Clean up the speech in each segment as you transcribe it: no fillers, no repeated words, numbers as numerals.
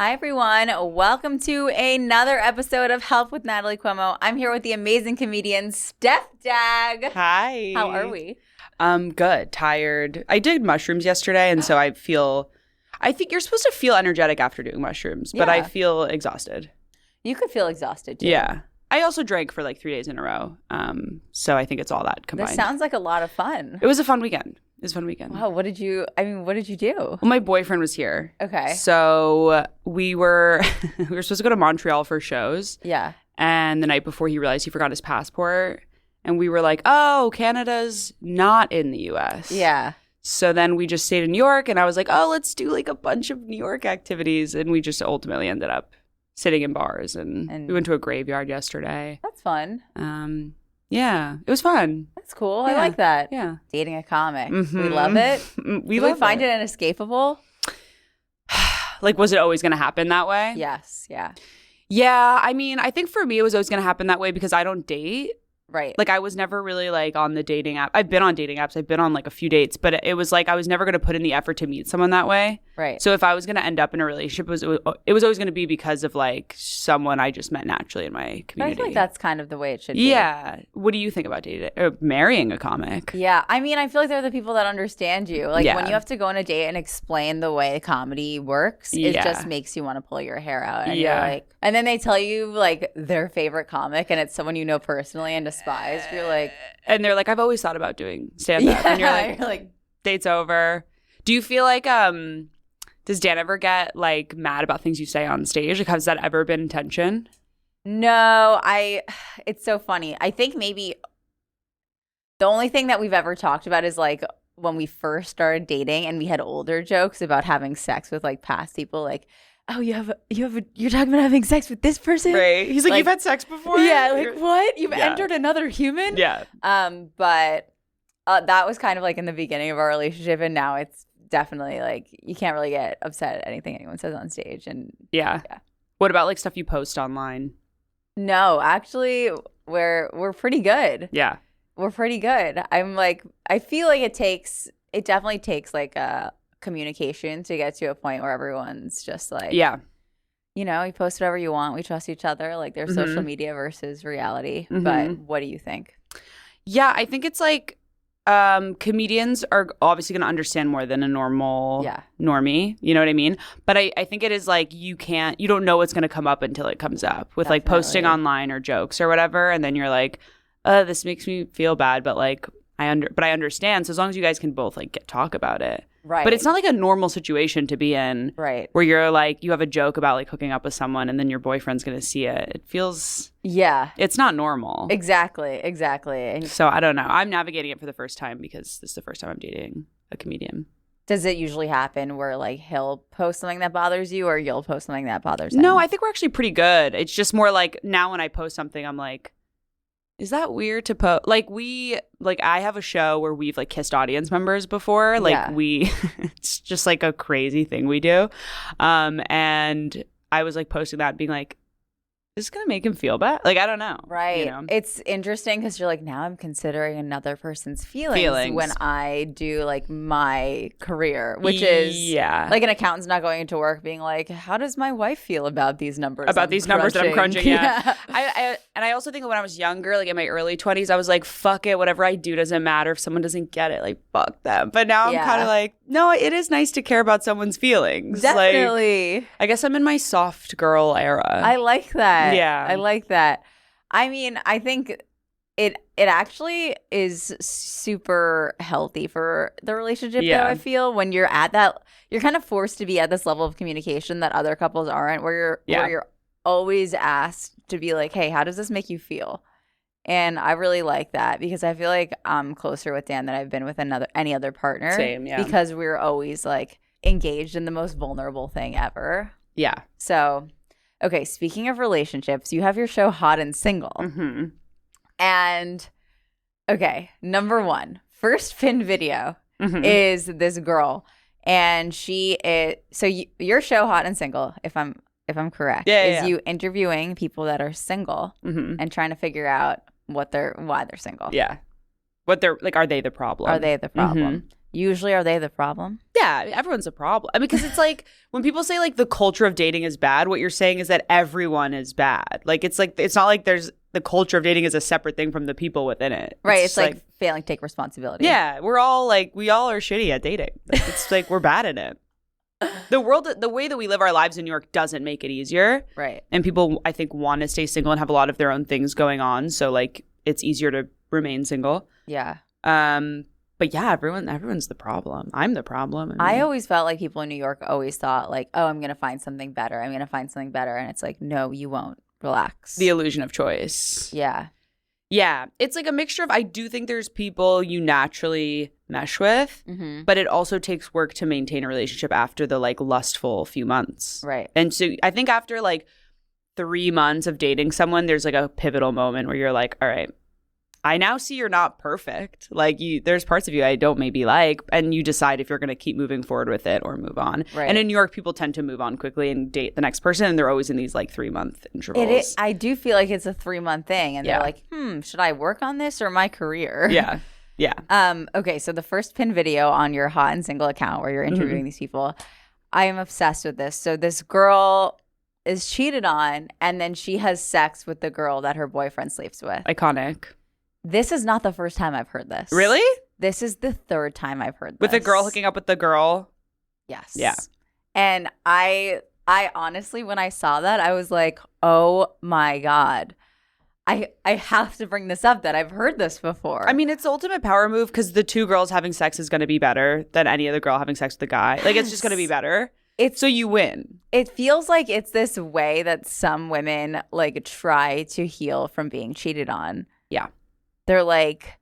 Hi, everyone. Welcome to another episode of Health with Natalie Cuomo. I'm here with the amazing comedian, Stef Dag. Hi. How are we? Good. Tired. I did mushrooms yesterday, and so I think you're supposed to feel energetic after doing mushrooms, but I feel exhausted. You could feel exhausted, too. Yeah. I also drank for like 3 days in a row, so I think it's all that combined. This sounds like a lot of fun. It was a fun weekend. Wow, what did you do? Well, my boyfriend was here. Okay. So we were supposed to go to Montreal for shows. Yeah. And the night before he realized he forgot his passport. And we were like, oh, Canada's not in the U.S. Yeah. So then we just stayed in New York, and I was like, oh, let's do like a bunch of New York activities. And we just ultimately ended up sitting in bars, and we went to a graveyard yesterday. That's fun. Yeah, it was fun. That's cool. Yeah. I like that. Yeah. Dating a comic. Mm-hmm. We love it. We find it inescapable? Like, was it always going to happen that way? Yes. Yeah. Yeah. I mean, I think for me, it was always going to happen that way because I don't date. Right. Like, I was never really like on the dating app. I've been on dating apps. I've been on like a few dates, but it was like I was never going to put in the effort to meet someone that way. Right. So if I was going to end up in a relationship, it was always going to be because of like someone I just met naturally in my community. But I feel like that's kind of the way it should be. Yeah. What do you think about dating or marrying a comic? Yeah. I mean, I feel like they're the people that understand you. Like when you have to go on a date and explain the way comedy works, it just makes you want to pull your hair out. And you're like, and then they tell you like their favorite comic and it's someone you know personally and despise. You're like, and they're like, I've always thought about doing stand-up. And you're like, date's over. Do you feel like, does Dan ever get like mad about things you say on stage? Like, has that ever been tension? No, it's so funny. I think maybe the only thing that we've ever talked about is like when we first started dating and we had older jokes about having sex with like past people, like, oh, you're talking about having sex with this person? Right. He's like, you've had sex before? Yeah, like what? You've entered another human? Yeah. But that was kind of like in the beginning of our relationship, and now it's definitely like you can't really get upset at anything anyone says on stage. And yeah. What about like stuff you post online? No, actually, we're pretty good. Yeah. We're pretty good. I'm like, I feel like it definitely takes like a communication to get to a point where everyone's just like, yeah, you know, you post whatever you want. We trust each other. Like there's social media versus reality. But what do you think? Yeah, I think it's like comedians are obviously going to understand more than a normal normie. You know what I mean? But I think it is like you don't know what's going to come up until it comes up with like posting online or jokes or whatever. And then you're like, this makes me feel bad. But like, I understand. So as long as you guys can both like talk about it. Right. But it's not like a normal situation to be in. Right. Where you're like, you have a joke about like hooking up with someone and then your boyfriend's going to see it. It feels. Yeah. It's not normal. Exactly. And so I don't know. I'm navigating it for the first time because this is the first time I'm dating a comedian. Does it usually happen where like he'll post something that bothers you or you'll post something that bothers him? No, I think we're actually pretty good. It's just more like now when I post something, I'm like, is that weird to post? Like I have a show where we've like kissed audience members before. Like it's just like a crazy thing we do. And I was like posting that being like, is this going to make him feel bad? Like, I don't know. Right. You know? It's interesting because you're like, now I'm considering another person's feelings when I do like my career, which is like an accountant's not going into work being like, how does my wife feel about these numbers? Numbers that I'm crunching. Yeah. I also think when I was younger, like in my early 20s, I was like, fuck it. Whatever I do doesn't matter. If someone doesn't get it, like, fuck them. But now I'm kind of like, no, it is nice to care about someone's feelings. Definitely. Like, I guess I'm in my soft girl era. I like that. Yeah. I like that. I mean, I think it actually is super healthy for the relationship, though, I feel. When you're at that, you're kind of forced to be at this level of communication that other couples aren't, where you're always asked to be like, hey, how does this make you feel? And I really like that because I feel like I'm closer with Dan than I've been with any other partner. Same, yeah. Because we're always like engaged in the most vulnerable thing ever. Yeah. So, okay, speaking of relationships, you have your show Hot and Single. Mm-hmm. And, okay, number one, first pinned video is this girl. And she is, so your show Hot and Single, if I'm correct, is you interviewing people that are single and trying to figure out why they're single. Yeah. What they're like, are they the problem? Are they the problem? Usually, are they the problem? Yeah, everyone's a problem. I mean, because it's like when people say like the culture of dating is bad, what you're saying is that everyone is bad. Like it's not like there's the culture of dating is a separate thing from the people within it. Right. It's like failing to take responsibility. Yeah, we all are shitty at dating. Like, it's like we're bad at it. The way that we live our lives in New York doesn't make it easier. Right. And people, I think, want to stay single and have a lot of their own things going on. So like it's easier to remain single. Yeah. But yeah, everyone's the problem. I'm the problem. I always felt like people in New York always thought like, oh, I'm going to find something better. I'm going to find something better. And it's like, no, you won't. Relax. The illusion of choice. Yeah. Yeah. It's like a mixture of, I do think there's people you naturally mesh with, but it also takes work to maintain a relationship after the like lustful few months. Right. And so I think after like 3 months of dating someone, there's like a pivotal moment where you're like, all right, I now see you're not perfect. Like there's parts of you I don't maybe like, and you decide if you're going to keep moving forward with it or move on. Right. And in New York, people tend to move on quickly and date the next person, and they're always in these like 3-month intervals. I do feel like it's a 3-month thing, and they're like, should I work on this or my career? Yeah. Yeah. Okay, so the first pin video on your hot and single account where you're interviewing these people, I am obsessed with this. So this girl is cheated on, and then she has sex with the girl that her boyfriend sleeps with. Iconic. This is not the first time I've heard this. Really? This is the third time I've heard this. With a girl hooking up with the girl? Yes. Yeah. And I honestly, when I saw that, I was like, oh my God. I have to bring this up that I've heard this before. I mean, it's the ultimate power move because the two girls having sex is going to be better than any other girl having sex with a guy. Like, it's just going to be better. So you win. It feels like it's this way that some women like try to heal from being cheated on. Yeah. They're like,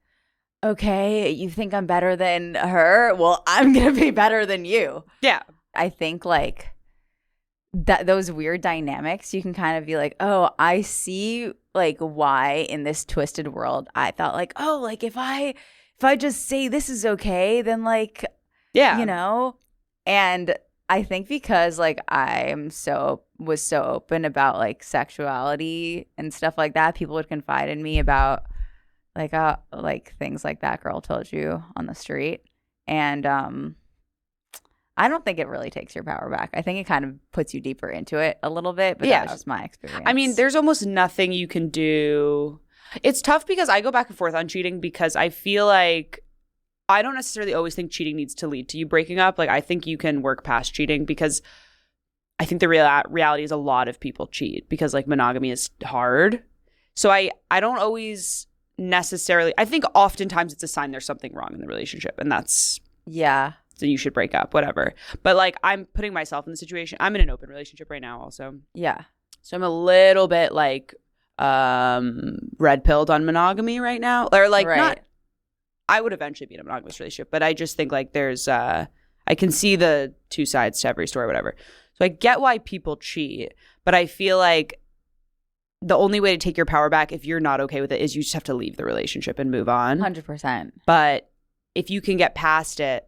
okay, you think I'm better than her? Well, I'm going to be better than you. Yeah. I think like that those weird dynamics, you can kind of be like, oh, I see like why in this twisted world I thought like, oh, like if I just say this is okay, then like, yeah, you know, and I think because like was so open about like sexuality and stuff like that, people would confide in me about like things like that girl told you on the street. And I don't think it really takes your power back. I think it kind of puts you deeper into it a little bit, but that was just my experience. I mean, there's almost nothing you can do. It's tough because I go back and forth on cheating because I feel like I don't necessarily always think cheating needs to lead to you breaking up. Like, I think you can work past cheating because I think the reality is a lot of people cheat because like monogamy is hard. So I don't always necessarily, I think oftentimes it's a sign there's something wrong in the relationship, and that's so you should break up, whatever. But like, I'm putting myself in the situation. I'm in an open relationship right now also. Yeah. So I'm a little bit like red pilled on monogamy right now, or like not. I would eventually be in a monogamous relationship, but I just think like there's I can see the two sides to every story, whatever. So I get why people cheat, but I feel like the only way to take your power back if you're not okay with it is you just have to leave the relationship and move on. 100%. But if you can get past it,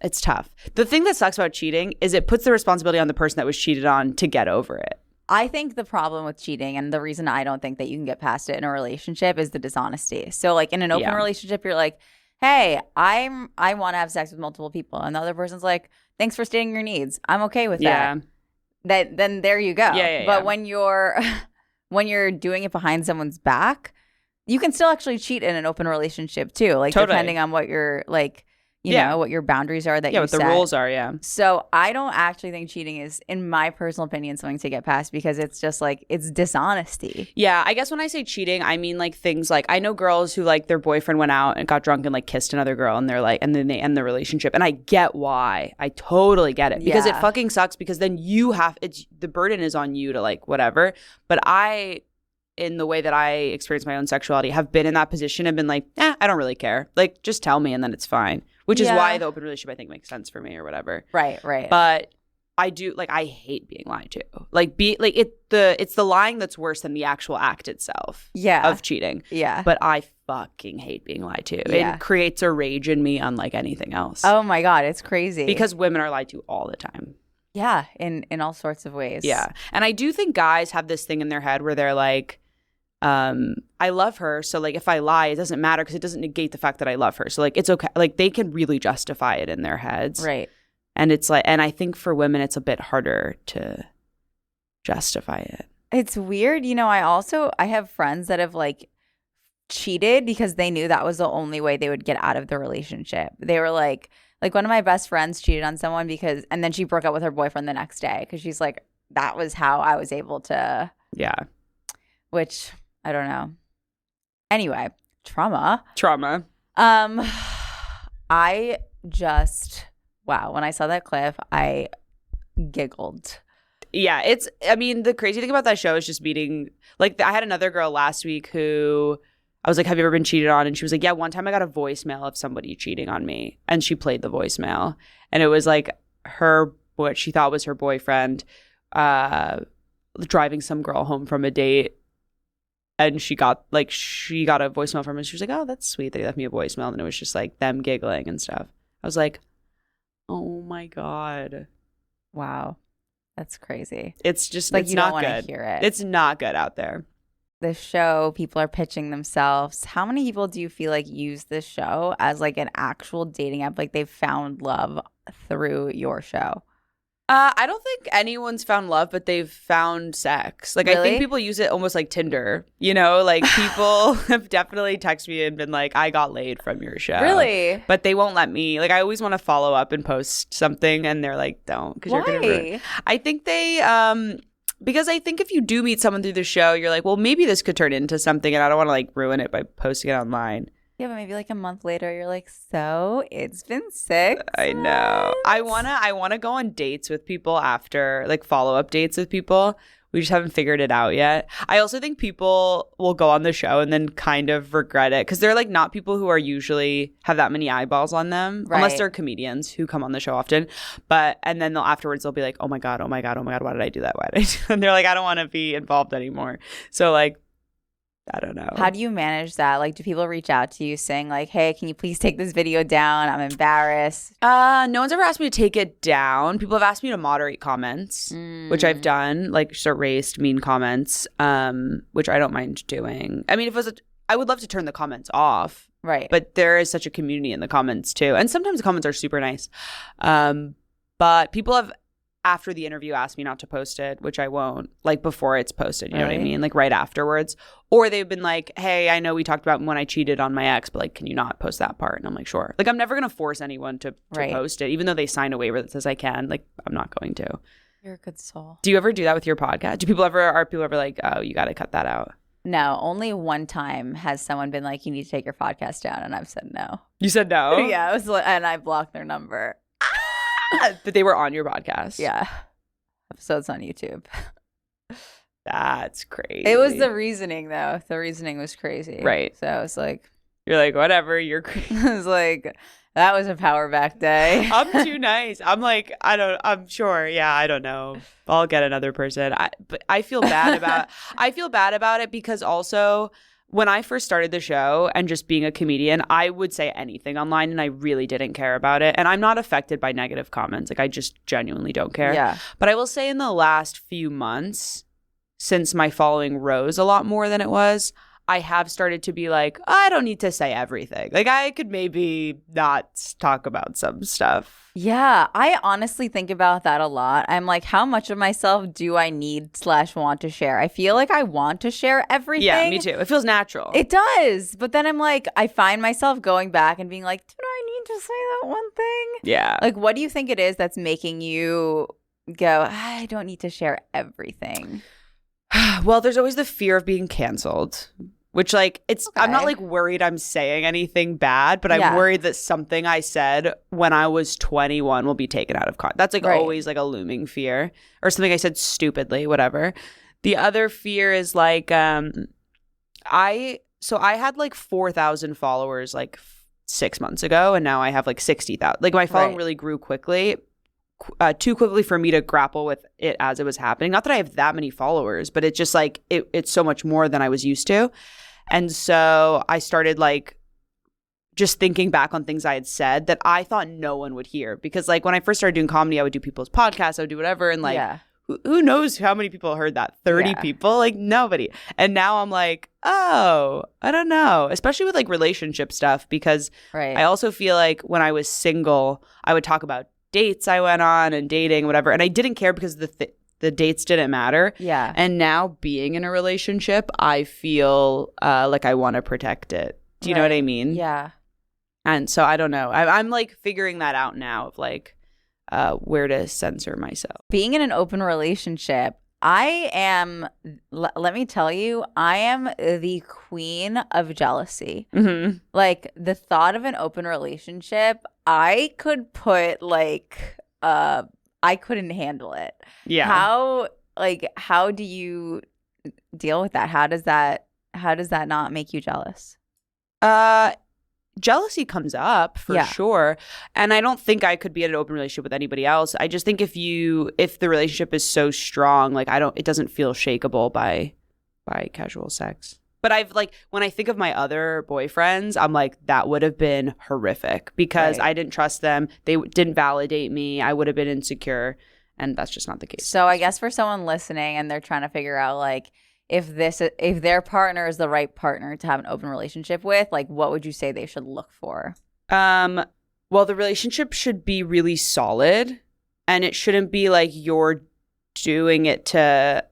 it's tough. The thing that sucks about cheating is it puts the responsibility on the person that was cheated on to get over it. I think the problem with cheating, and the reason I don't think that you can get past it in a relationship, is the dishonesty. So like in an open relationship, you're like, hey, I want to have sex with multiple people. And the other person's like, thanks for stating your needs. I'm okay with that. Then there you go. But when you're doing it behind someone's back, you can still actually cheat in an open relationship too. Like depending on what you're like, you know, what your boundaries are that you what set. the rules are, So I don't actually think cheating is, in my personal opinion, something to get past because it's just like, it's dishonesty. Yeah, I guess when I say cheating, I mean like things like, I know girls who like their boyfriend went out and got drunk and like kissed another girl, and they're like, and then they end the relationship. And I get why. I totally get it because it fucking sucks, because then the burden is on you to like whatever. But I, in the way that I experience my own sexuality, have been in that position and been like, I don't really care. Like, just tell me and then it's fine. Which is why the open relationship, I think, makes sense for me or whatever. Right. But I do, like, I hate being lied to. Like, it's the lying that's worse than the actual act itself of cheating. Yeah. But I fucking hate being lied to. It creates a rage in me unlike anything else. Oh my God, it's crazy. Because women are lied to all the time. Yeah, in all sorts of ways. Yeah. And I do think guys have this thing in their head where they're like, I love her. So like if I lie, it doesn't matter because it doesn't negate the fact that I love her. So like it's okay. Like they can really justify it in their heads. Right. And it's like, and I think for women, it's a bit harder to justify it. It's weird. I have friends that have like cheated because they knew that was the only way they would get out of the relationship. They were like one of my best friends cheated on someone and then she broke up with her boyfriend the next day because she's like, that was how I was able to. Yeah. Which I don't know. Anyway, trauma. I just, wow. When I saw that clip, I giggled. Yeah, the crazy thing about that show is just meeting, like, I had another girl last week who I was like, have you ever been cheated on? And she was like, yeah, one time I got a voicemail of somebody cheating on me. And she played the voicemail. And it was like what she thought was her boyfriend driving some girl home from a date. And she got a voicemail from him. She was like, oh, that's sweet that he left me a voicemail. And it was just like them giggling and stuff. I was like, oh my God. Wow. That's crazy. It's just like it's you not don't want good. to hear it. It's not good out there. The show, people are pitching themselves. How many people do you feel like use this show as like an actual dating app? Like they've found love through your show? I don't think anyone's found love, but they've found sex. Like, really? I think people use it almost like Tinder, like people have definitely texted me and been like, I got laid from your show. Really? But they won't let me. Like, I always want to follow up and post something and they're like, don't. Because you're going to I think they, because I think if you do meet someone through the show, you're like, well, maybe this could turn into something and I don't want to like ruin it by posting it online. Yeah, but maybe like a month later, you're like, so it's been 6 I know. I wanna go on dates with people after, like follow-up dates with people. We just haven't figured it out yet. I also think people will go on the show and then kind of regret it because they're like not people who are usually have that many eyeballs on them, right? Unless they're comedians who come on the show often. And then afterwards they'll be like, oh my God, why did I do that? And they're like, I don't want to be involved anymore. So like, I don't know. How do you manage that? Like, do people reach out to you saying like, hey, can you please take this video down? I'm embarrassed. No one's ever asked me to take it down. People have asked me to moderate comments, which I've done, like just erased mean comments, which I don't mind doing. I mean, I would love to turn the comments off. Right. But there is such a community in the comments too. And sometimes the comments are super nice. But people have, after the interview, asked me not to post it, which I won't, like before it's posted, you know what I mean? Like right afterwards. Or they've been like, hey, I know we talked about when I cheated on my ex, but like, can you not post that part? And I'm like, sure. Like, I'm never going to force anyone to post it, even though they sign a waiver that says I can. Like, I'm not going to. You're a good soul. Do you ever do that with your podcast? Are people ever like, oh, you got to cut that out? No, only one time has someone been like, you need to take your podcast down. And I've said no. You said no? Yeah, and I blocked their number. But they were on your podcast. Yeah. Episodes on YouTube. That's crazy. It was the reasoning, though. The reasoning was crazy. Right. So I was like... You're like, whatever, you're crazy. I was like, that was a power back day. I'm too nice. I'm like, I'm sure. Yeah, I don't know. I'll get another person. But I feel bad about it because also... When I first started the show and just being a comedian, I would say anything online and I really didn't care about it. And I'm not affected by negative comments. Like I just genuinely don't care. Yeah. But I will say in the last few months, since my following rose a lot more than it was, I have started to be like, I don't need to say everything. Like I could maybe not talk about some stuff. Yeah, I honestly think about that a lot. I'm like, how much of myself do I need / want to share? I feel like I want to share everything. Yeah, me too. It feels natural. It does. But then I'm like, I find myself going back and being like, did I need to say that one thing? Yeah. Like, what do you think it is that's making you go, I don't need to share everything? Well, there's always the fear of being canceled. Which, like, it's okay. I'm not, like, worried I'm saying anything bad, but I'm worried that something I said when I was 21 will be taken out of context. That's, like, always, like, a looming fear. Or something I said stupidly, whatever. The other fear is, like, I had, like, 4,000 followers, like, 6 months ago, and now I have, like, 60,000. Like, my following really grew quickly. Too quickly for me to grapple with it as it was happening. Not that I have that many followers, but it's just like it's so much more than I was used to. And so I started like just thinking back on things I had said that I thought no one would hear. Because like when I first started doing comedy, I would do people's podcasts, I would do whatever. And like who knows how many people heard that? 30 people? Like nobody. And now I'm like, oh, I don't know. Especially with like relationship stuff, because I also feel like when I was single, I would talk about dates I went on and dating, whatever. And I didn't care because the dates didn't matter. Yeah. And now being in a relationship, I feel like I want to protect it. Do you know what I mean? Yeah. And so I don't know. I'm like figuring that out now of like where to censor myself. Being in an open relationship, I am, let me tell you, I am the queen of jealousy. Mm-hmm. Like the thought of an open relationship, I could put like, I couldn't handle it. Yeah. How do you deal with that? How does that not make you jealous? Jealousy comes up for sure. And I don't think I could be in an open relationship with anybody else. I just think if the relationship is so strong, like it doesn't feel shakeable by casual sex. But I've like, when I think of my other boyfriends, I'm like, that would have been horrific because I didn't trust them. They didn't validate me. I would have been insecure. And that's just not the case. So I guess for someone listening and they're trying to figure out like, if their partner is the right partner to have an open relationship with, like what would you say they should look for? Well, the relationship should be really solid, and it shouldn't be like you're doing it to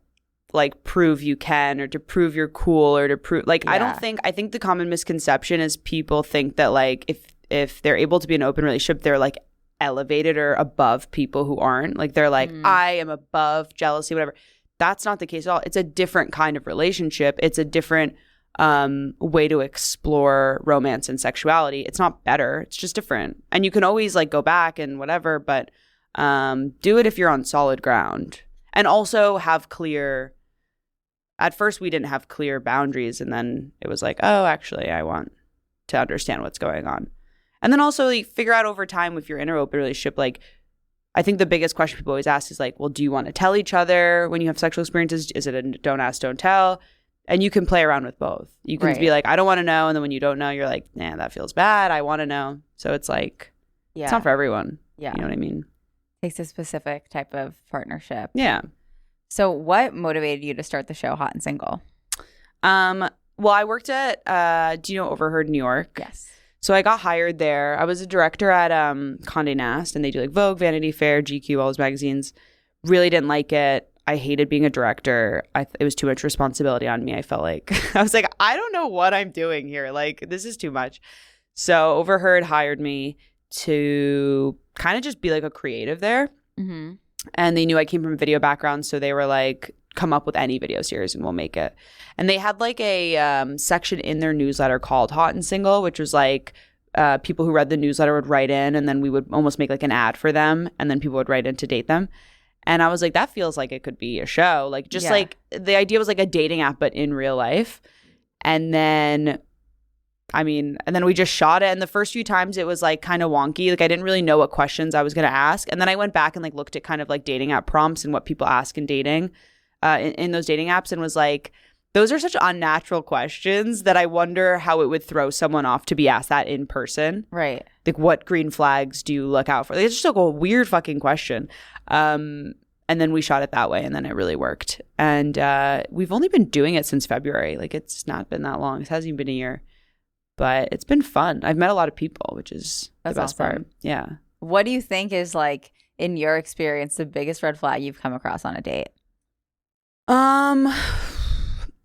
like prove you can or to prove you're cool or to prove like I think the common misconception is people think that like if they're able to be in an open relationship, they're like elevated or above people who aren't. Like they're like, I am above jealousy, whatever. That's not the case at all. It's a different kind of relationship. It's a different way to explore romance and sexuality. It's not better. It's just different. And you can always like go back and whatever, but do it if you're on solid ground. And also have clear – at first we didn't have clear boundaries, and then it was like, oh, actually I want to understand what's going on. And then also like, figure out over time if you're in an open relationship, like – I think the biggest question people always ask is like, well, do you want to tell each other when you have sexual experiences? Is it a don't ask, don't tell? And you can play around with both. You can be like, I don't want to know. And then when you don't know, you're like, nah, that feels bad. I want to know. So it's like, it's not for everyone. Yeah. You know what I mean? Takes a specific type of partnership. Yeah. So what motivated you to start the show Hot and Single? Well, I worked at, do you know Overheard New York? Yes. So I got hired there. I was a director at Condé Nast, and they do like Vogue, Vanity Fair, GQ, all those magazines. Really didn't like it. I hated being a director. It was too much responsibility on me. I felt like I was like, I don't know what I'm doing here. Like this is too much. So Overheard hired me to kind of just be like a creative there. Mm-hmm. And they knew I came from a video background, so they were like, come up with any video series and we'll make it. And they had like a section in their newsletter called Hot and Single, which was like people who read the newsletter would write in, and then we would almost make like an ad for them, and then people would write in to date them. And I was like, that feels like it could be a show. Like just like the idea was like a dating app, but in real life. And then we just shot it. And the first few times it was like kind of wonky. Like I didn't really know what questions I was going to ask. And then I went back and like looked at kind of like dating app prompts and what people ask in dating in those dating apps, and was like, those are such unnatural questions that I wonder how it would throw someone off to be asked that in person. Right. Like, what green flags do you look out for? Like, it's just like a weird fucking question. And then we shot it that way, and then it really worked. And we've only been doing it since February. Like, it's not been that long. It hasn't even been a year. But it's been fun. I've met a lot of people, which is the best part. Yeah. What do you think is, like, in your experience, the biggest red flag you've come across on a date?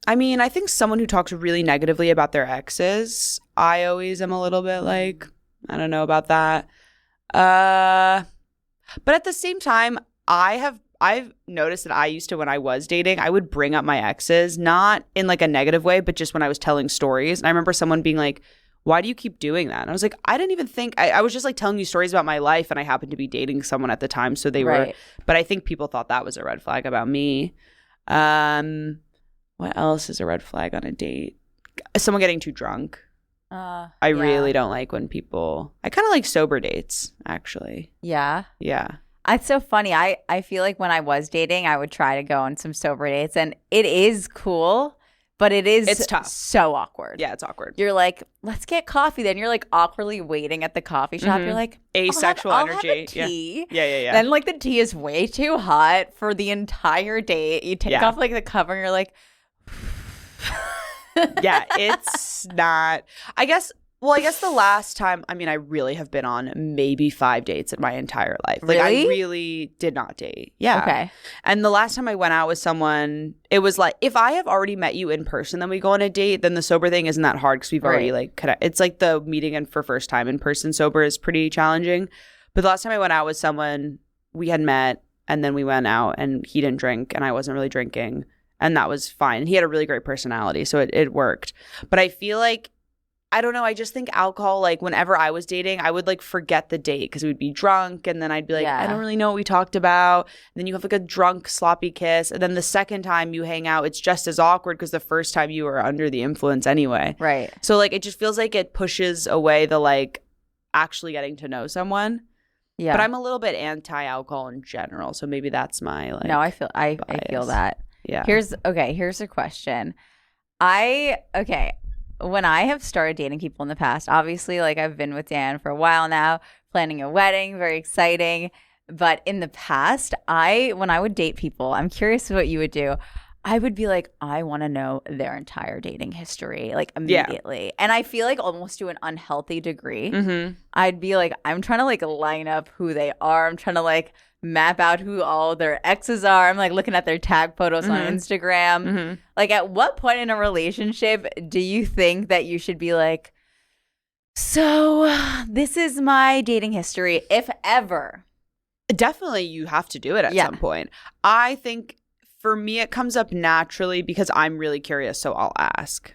I mean, I think someone who talks really negatively about their exes, I always am a little bit like, I don't know about that. But at the same time, I've noticed that I used to, when I was dating, I would bring up my exes, not in like a negative way, but just when I was telling stories. And I remember someone being like, why do you keep doing that? And I was like, I didn't even think, I was just like telling you stories about my life, and I happened to be dating someone at the time. So they were, but I think people thought that was a red flag about me. What else is a red flag on a date? Someone getting too drunk. I really don't like when people, I kind of like sober dates, actually. Yeah. Yeah. It's so funny. I feel like when I was dating, I would try to go on some sober dates, and it is cool, But it's tough. So awkward. Yeah, it's awkward. You're like, let's get coffee. Then you're like awkwardly waiting at the coffee shop. You're like, asexual energy. I'll have a tea. Yeah. Then like the tea is way too hot for the entire date. You take off like the cover and you're like, yeah, it's not. I guess the last time, I mean, I really have been on maybe 5 dates in my entire life. Like, really? I really did not date. Yeah. Okay. And the last time I went out with someone, it was like, if I have already met you in person, then we go on a date, then the sober thing isn't that hard because we've already like connected. It's like the meeting in for first time in person sober is pretty challenging. But the last time I went out with someone, we had met and then we went out and he didn't drink and I wasn't really drinking. And that was fine. And he had a really great personality, so it worked. But I feel like, I don't know, I just think alcohol, like whenever I was dating, I would like forget the date because we'd be drunk and then I'd be like, I don't really know what we talked about. And then you have like a drunk, sloppy kiss. And then the second time you hang out, it's just as awkward because the first time you were under the influence anyway. Right. So like it just feels like it pushes away the like actually getting to know someone. Yeah. But I'm a little bit anti-alcohol in general. So maybe that's my like. No, I feel that. Yeah. Here's a question. When I have started dating people in the past, obviously, like I've been with Dan for a while now, planning a wedding, very exciting. But in the past, when I would date people, I'm curious what you would do. I would be like, I want to know their entire dating history, like immediately. And I feel like almost to an unhealthy degree. Mm-hmm. I'd be like, I'm trying to like line up who they are. I'm trying to like map out who all their exes are. I'm like looking at their tag photos on Instagram. Mm-hmm. Like at what point in a relationship do you think that you should be like, so this is my dating history, if ever? Definitely you have to do it at some point. I think for me it comes up naturally because I'm really curious, so I'll ask.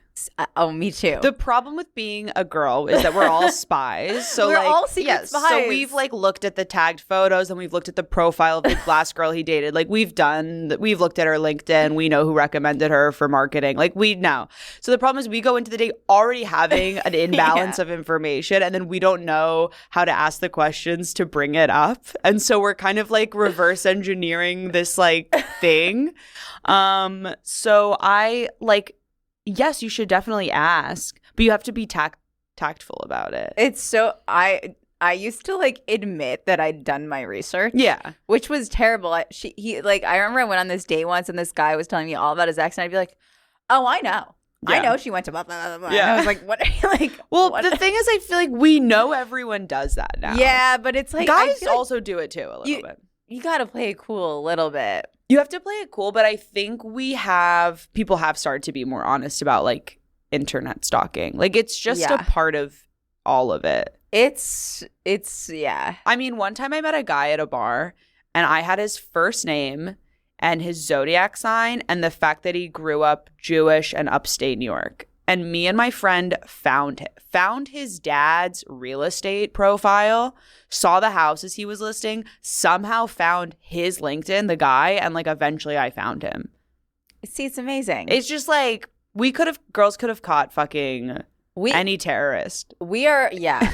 Oh, me too. The problem with being a girl is that we're all spies. So we're all secret spies. So we've like looked at the tagged photos and we've looked at the profile of the last girl he dated. Like we've looked at her LinkedIn. We know who recommended her for marketing. Like we know. So the problem is we go into the date already having an imbalance of information and then we don't know how to ask the questions to bring it up. And so we're kind of like reverse engineering this like thing. So I like, yes, you should definitely ask, but you have to be tactful about it. It's so I used to like admit that I'd done my research. Yeah, which was terrible. I remember I went on this date once and this guy was telling me all about his ex and I'd be like, "Oh, I know. Yeah. I know she went to blah blah blah blah." Yeah. And I was like, "What are you like?" Well, the thing is, I feel like we know everyone does that now. Yeah, but it's like guys also do it too a little bit. You got to play it cool a little bit. You have to play it cool, but I think people have started to be more honest about like internet stalking. Like it's just a part of all of it. It's yeah. I mean, one time I met a guy at a bar and I had his first name and his zodiac sign and the fact that he grew up Jewish and upstate New York. And me and my friend found his dad's real estate profile, saw the houses he was listing, somehow found his LinkedIn, the guy, and like eventually I found him. See, it's amazing. It's just like girls could have caught fucking any terrorist. We are, yeah.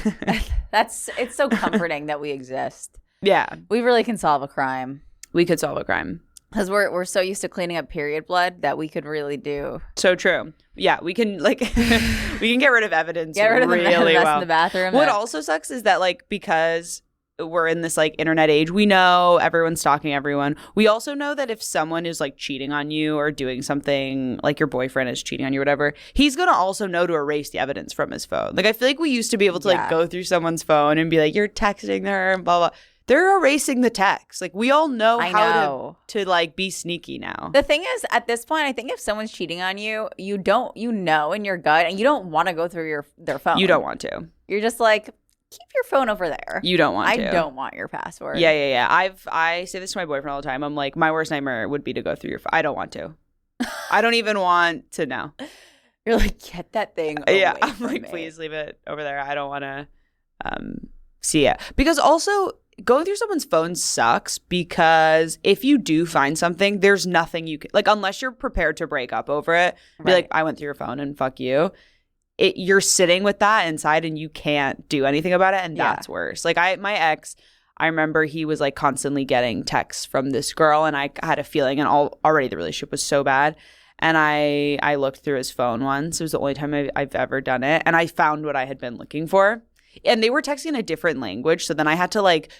It's so comforting that we exist. Yeah. We really can solve a crime. We could solve a crime. Because we're so used to cleaning up period blood that we could really do. So true. Yeah, we can like we can get rid of evidence. Get rid of really the mess well. In the bathroom. What also sucks is that like because we're in this like internet age, we know everyone's stalking everyone. We also know that if someone is like cheating on you or doing something like your boyfriend is cheating on you or whatever, he's gonna also know to erase the evidence from his phone. Like I feel like we used to be able to like go through someone's phone and be like, you're texting her and blah blah. They're erasing the text. Like we all know how to like be sneaky now. The thing is, at this point, I think if someone's cheating on you, you know in your gut, and you don't want to go through their phone. You don't want to. You're just like, keep your phone over there. You don't want to. I don't want your password. Yeah. I say this to my boyfriend all the time. I'm like, my worst nightmare would be to go through your phone. I don't want to. I don't even want to know. You're like, get that thing away I'm from like, me. Please leave it over there. I don't want to see it. Because also, going through someone's phone sucks because if you do find something, there's nothing you can, like, unless you're prepared to break up over it, be like, I went through your phone and fuck you. You're sitting with that inside and you can't do anything about it. And that's worse. Like my ex, I remember he was like constantly getting texts from this girl and I had a feeling and already the relationship was so bad. And I looked through his phone once. It was the only time I've ever done it. And I found what I had been looking for. And they were texting in a different language. So then I had to like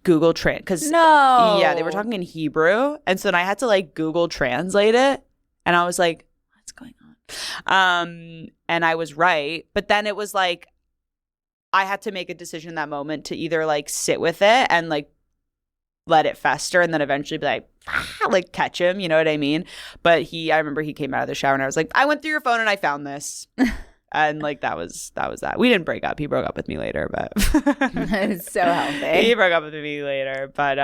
Google because yeah, they were talking in Hebrew. And so then I had to like Google translate it. And I was like, what's going on? And I was right. But then it was like, I had to make a decision in that moment to either like sit with it and like let it fester and then eventually be like catch him, you know what I mean? But I remember he came out of the shower and I was like, I went through your phone and I found this. And like that was that. We didn't break up. He broke up with me later, but it's so healthy. He broke up with me later, but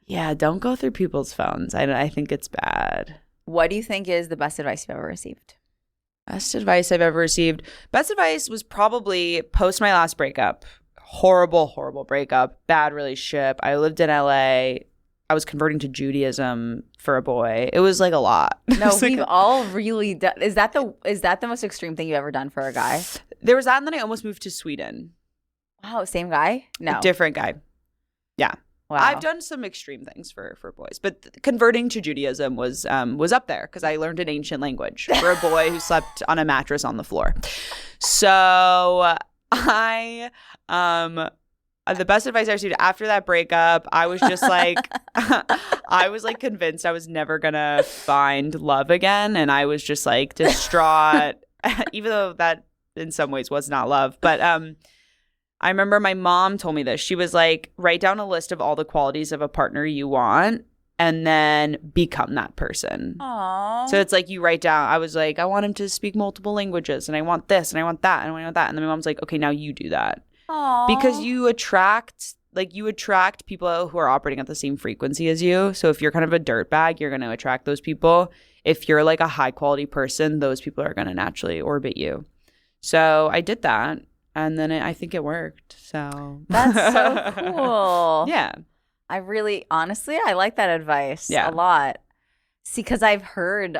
yeah, don't go through people's phones. I think it's bad. What do you think is the best advice you've ever received? Best advice I've ever received. Best advice was probably post my last breakup. Horrible breakup. Bad relationship. I lived in LA. I was converting to Judaism for a boy. It was like a lot. No, we've all really done. Is that the most extreme thing you've ever done for a guy? There was that, and then I almost moved to Sweden. Wow, same guy? No. A different guy. Yeah. Wow. I've done some extreme things for boys, but converting to Judaism was up there because I learned an ancient language for a boy who slept on a mattress on the floor. So the best advice I received after that breakup, I was just like, I was like convinced I was never gonna find love again, and I was just like distraught, even though that in some ways was not love, but I remember my mom told me this. She was like, write down a list of all the qualities of a partner you want and then become that person. Aww. So it's like you write down, I was like, I want him to speak multiple languages and I want this and I want that and I want that. And then my mom's like, okay, now you do that. Aww. Because you attract people who are operating at the same frequency as you. So if you're kind of a dirtbag, you're going to attract those people. If you're like a high quality person, those people are going to naturally orbit you. So I did that. And then I think it worked. So that's so cool. Yeah. Honestly, I like that advice a lot. See, because I've heard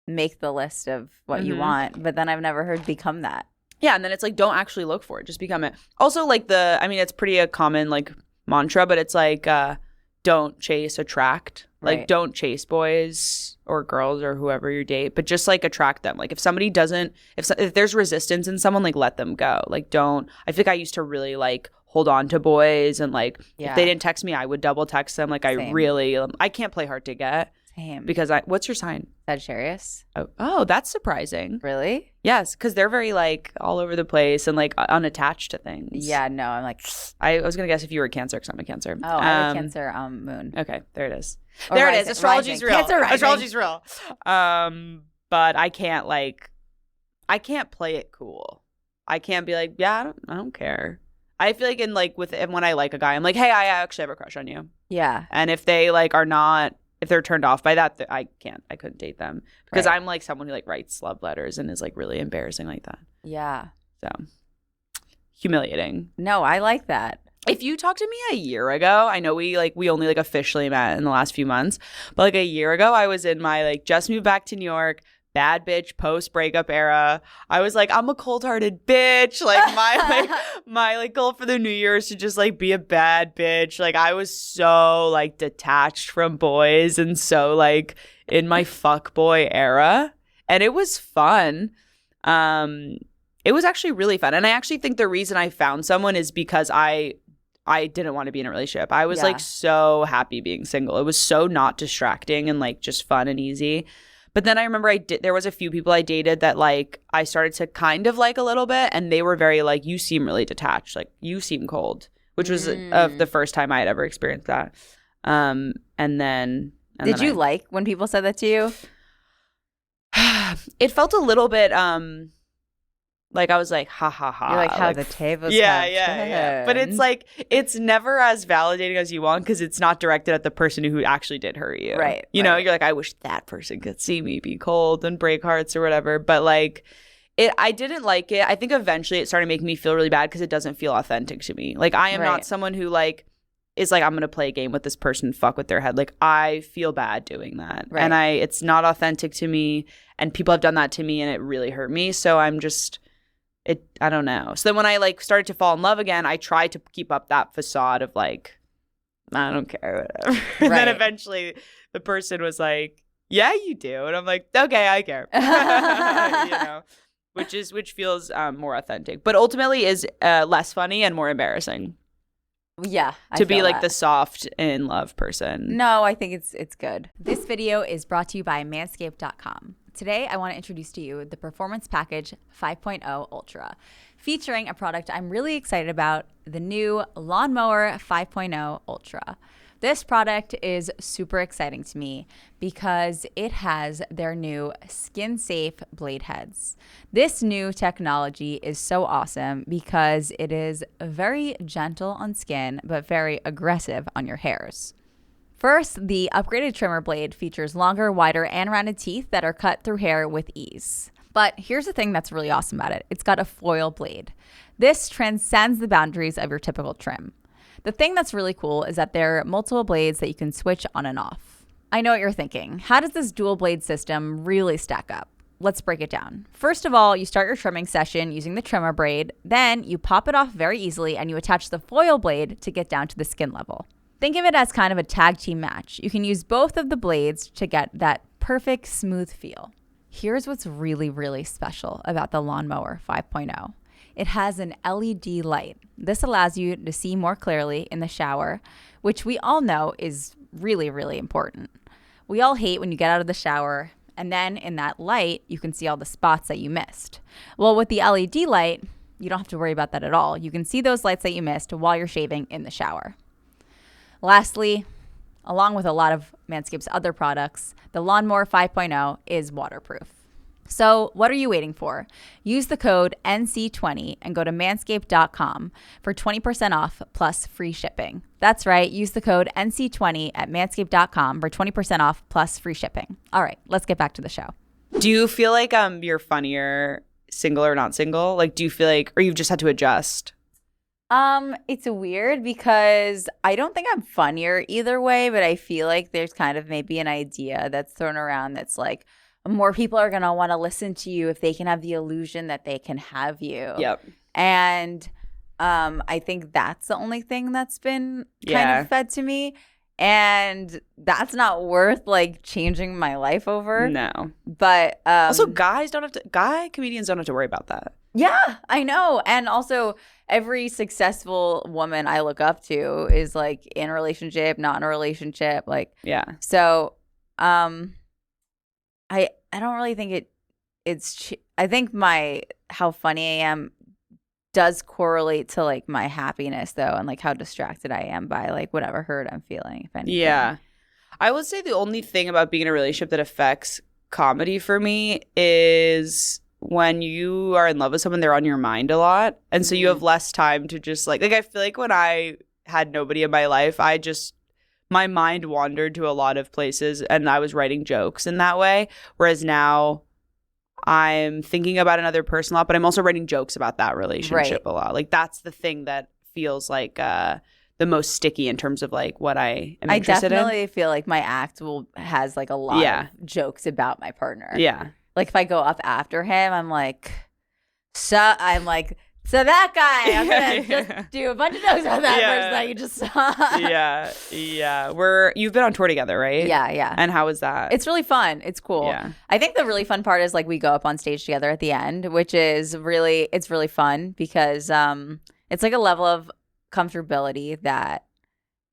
make the list of what you want, but then I've never heard become that. Yeah, and then it's like, don't actually look for it. Just become it. Also, like it's pretty a common like mantra, but it's like don't chase, attract. Like, don't chase boys or girls or whoever you date, but just like attract them. Like if somebody doesn't, if there's resistance in someone, like let them go. Like don't, I think I used to really like hold on to boys and like if they didn't text me, I would double text them. Like I can't play hard to get. Same. Because what's your sign? Sagittarius. Oh, that's surprising. Really? Yes, because they're very like all over the place and like unattached to things. Yeah, no, I'm like I was gonna guess if you were a Cancer because I'm a Cancer. Oh, I'm a Cancer moon. Okay, there it is. Or there rising, it is. Astrology's real. Cancer rising. Astrology's real. But I can't play it cool. I can't be like, yeah, I don't care. I feel like when I like a guy, I'm like, hey, I actually have a crush on you. Yeah. And if they like are not. If they're turned off by that, I couldn't date them because I'm like someone who like writes love letters and is like really embarrassing like that. Yeah. So humiliating. No, I like that. If you talked to me a year ago, I know we only like officially met in the last few months, but like a year ago, I was in my like just moved back to New York, bad bitch post breakup era. I was like, I'm a cold-hearted bitch. Like my goal for the new year is to just like be a bad bitch. Like I was so like detached from boys and so like in my fuck boy era, and it was fun. It was actually really fun, and I actually think the reason I found someone is because I didn't want to be in a relationship. I was like so happy being single. It was so not distracting and like just fun and easy. But then I remember there was a few people I dated that like I started to kind of like a little bit, and they were very like, you seem really detached, like you seem cold, which was the first time I had ever experienced that. And then did you like when people said that to you? It felt a little bit like I was like, ha ha ha. You're like how the tables yeah. But it's like, it's never as validating as you want because it's not directed at the person who actually did hurt you. Right. You know, you're like, I wish that person could see me be cold and break hearts or whatever. But like, I didn't like it. I think eventually it started making me feel really bad because it doesn't feel authentic to me. Like I am not someone who like is like, I'm going to play a game with this person, fuck with their head. Like I feel bad doing that. Right. And it's not authentic to me. And people have done that to me and it really hurt me. So I'm just... I don't know. So then when I like started to fall in love again, I tried to keep up that facade of like, I don't care, whatever. And then eventually the person was like, yeah, you do. And I'm like, okay, I care. You know, which feels more authentic, but ultimately is less funny and more embarrassing. Yeah. To be like the soft in love person. No, I think it's good. This video is brought to you by Manscaped.com. Today, I want to introduce to you the Performance Package 5.0 Ultra, featuring a product I'm really excited about, the new Lawnmower 5.0 Ultra. This product is super exciting to me because it has their new skin-safe blade heads. This new technology is so awesome because it is very gentle on skin, but very aggressive on your hairs. First, the upgraded trimmer blade features longer, wider, and rounded teeth that are cut through hair with ease. But here's the thing that's really awesome about it. It's got a foil blade. This transcends the boundaries of your typical trim. The thing that's really cool is that there are multiple blades that you can switch on and off. I know what you're thinking. How does this dual blade system really stack up? Let's break it down. First of all, you start your trimming session using the trimmer blade. Then you pop it off very easily and you attach the foil blade to get down to the skin level. Think of it as kind of a tag team match. You can use both of the blades to get that perfect smooth feel. Here's what's really, really special about the Lawnmower 5.0. It has an LED light. This allows you to see more clearly in the shower, which we all know is really, really important. We all hate when you get out of the shower and then in that light, you can see all the spots that you missed. Well, with the LED light, you don't have to worry about that at all. You can see those lights that you missed while you're shaving in the shower. Lastly, along with a lot of Manscaped's other products, the Lawnmower 5.0 is waterproof. So what are you waiting for? Use the code NC20 and go to manscaped.com for 20% off plus free shipping. That's right. Use the code NC20 at manscaped.com for 20% off plus free shipping. All right, let's get back to the show. Do you feel like you're funnier single or not single? Like, do you feel like, or you've just had to adjust? It's weird because I don't think I'm funnier either way, but I feel like there's kind of maybe an idea that's thrown around that's like, more people are going to want to listen to you if they can have the illusion that they can have you. Yep. And I think that's the only thing that's been kind of fed to me. And that's not worth like changing my life over. No. But also guy comedians don't have to worry about that. Yeah, I know. And also every successful woman I look up to is like in a relationship, not in a relationship. Like, yeah. So I don't really think I think how funny I am does correlate to like my happiness though, and like how distracted I am by like whatever hurt I'm feeling, if anything. Yeah. I would say the only thing about being in a relationship that affects comedy for me is when you are in love with someone, they're on your mind a lot. And so you have less time to just like I feel like when I had nobody in my life, my mind wandered to a lot of places and I was writing jokes in that way. Whereas now I'm thinking about another person a lot, but I'm also writing jokes about that relationship a lot. Like that's the thing that feels like the most sticky in terms of like what I am interested in. I definitely feel like my act has like a lot of jokes about my partner. Yeah. Like if I go up after him, I'm like, so that guy, I'm going to just do a bunch of jokes about that person that you just saw. Yeah. You've been on tour together, right? Yeah. And how was that? It's really fun. It's cool. Yeah. I think the really fun part is like we go up on stage together at the end, which is really fun because it's like a level of comfortability that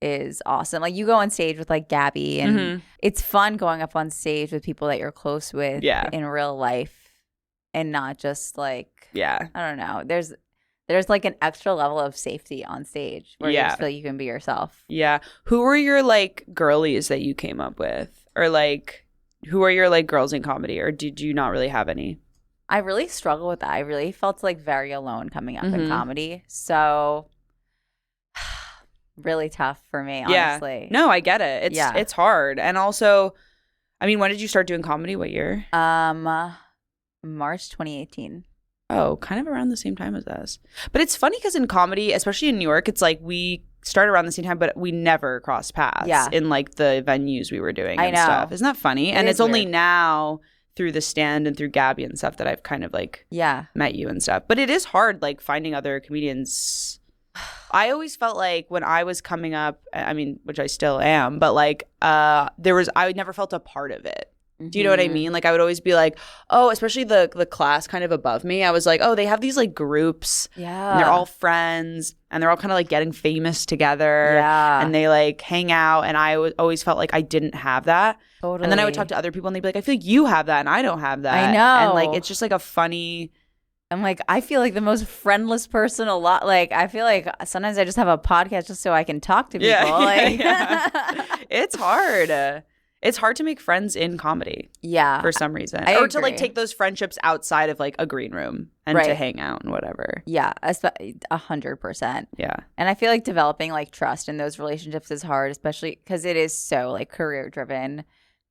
is awesome. Like you go on stage with like Gabby and it's fun going up on stage with people that you're close with in real life and not just like, I don't know. There's like an extra level of safety on stage where you just feel you can be yourself. Yeah. Who were your like girlies that you came up with? Or like who are your like girls in comedy? Or did you not really have any? I really struggle with that. I really felt like very alone coming up in comedy. So really tough for me, honestly. Yeah. No, I get it. It's hard. And also, I mean, when did you start doing comedy? What year? March 2018. Oh, kind of around the same time as us. But it's funny because in comedy, especially in New York, it's like we started around the same time, but we never crossed paths in like the venues we were doing and stuff. Isn't that funny? And it's only now through the stand and through Gabby and stuff that I've kind of like met you and stuff. But it is hard like finding other comedians I always felt like when I was coming up, I mean, which I still am, but like I never felt a part of it. Do you know what I mean? Like I would always be like, oh, especially the class kind of above me. I was like, oh, they have these like groups. Yeah. And they're all friends and they're all kind of like getting famous together. Yeah. And they like hang out. And I always felt like I didn't have that. Totally. And then I would talk to other people and they'd be like, I feel like you have that and I don't have that. I know. And like it's just like a funny. I'm like, I feel like the most friendless person a lot. Like, I feel like sometimes I just have a podcast just so I can talk to people. It's hard. It's hard to make friends in comedy. Yeah. For some reason. I or agree. to like take those friendships outside of like a green room and to hang out and whatever. Yeah. 100%. Yeah. And I feel like developing like trust in those relationships is hard, especially because it is so like career driven.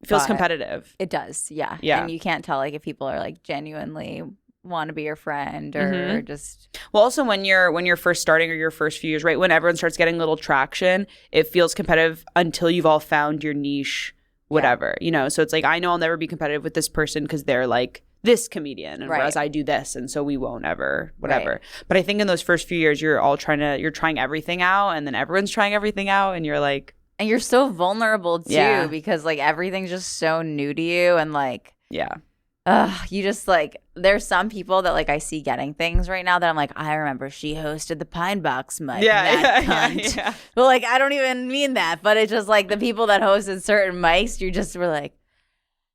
It feels competitive. It does. Yeah. Yeah. And you can't tell like if people are like genuinely want to be your friend or just. Well, also when you're first starting or your first few years, right? When everyone starts getting little traction, it feels competitive until you've all found your niche. Whatever, you know, so it's like I know I'll never be competitive with this person because they're like this comedian, and whereas I do this, and so we won't ever, whatever. Right. But I think in those first few years, you're trying everything out, and then everyone's trying everything out, and you're like, and you're so vulnerable too because like everything's just so new to you, and like you just like there's some people that like I see getting things right now that I'm like I remember she hosted the Pine Box mic. Yeah. But like I don't even mean that, but it's just like the people that hosted certain mics, you just were like,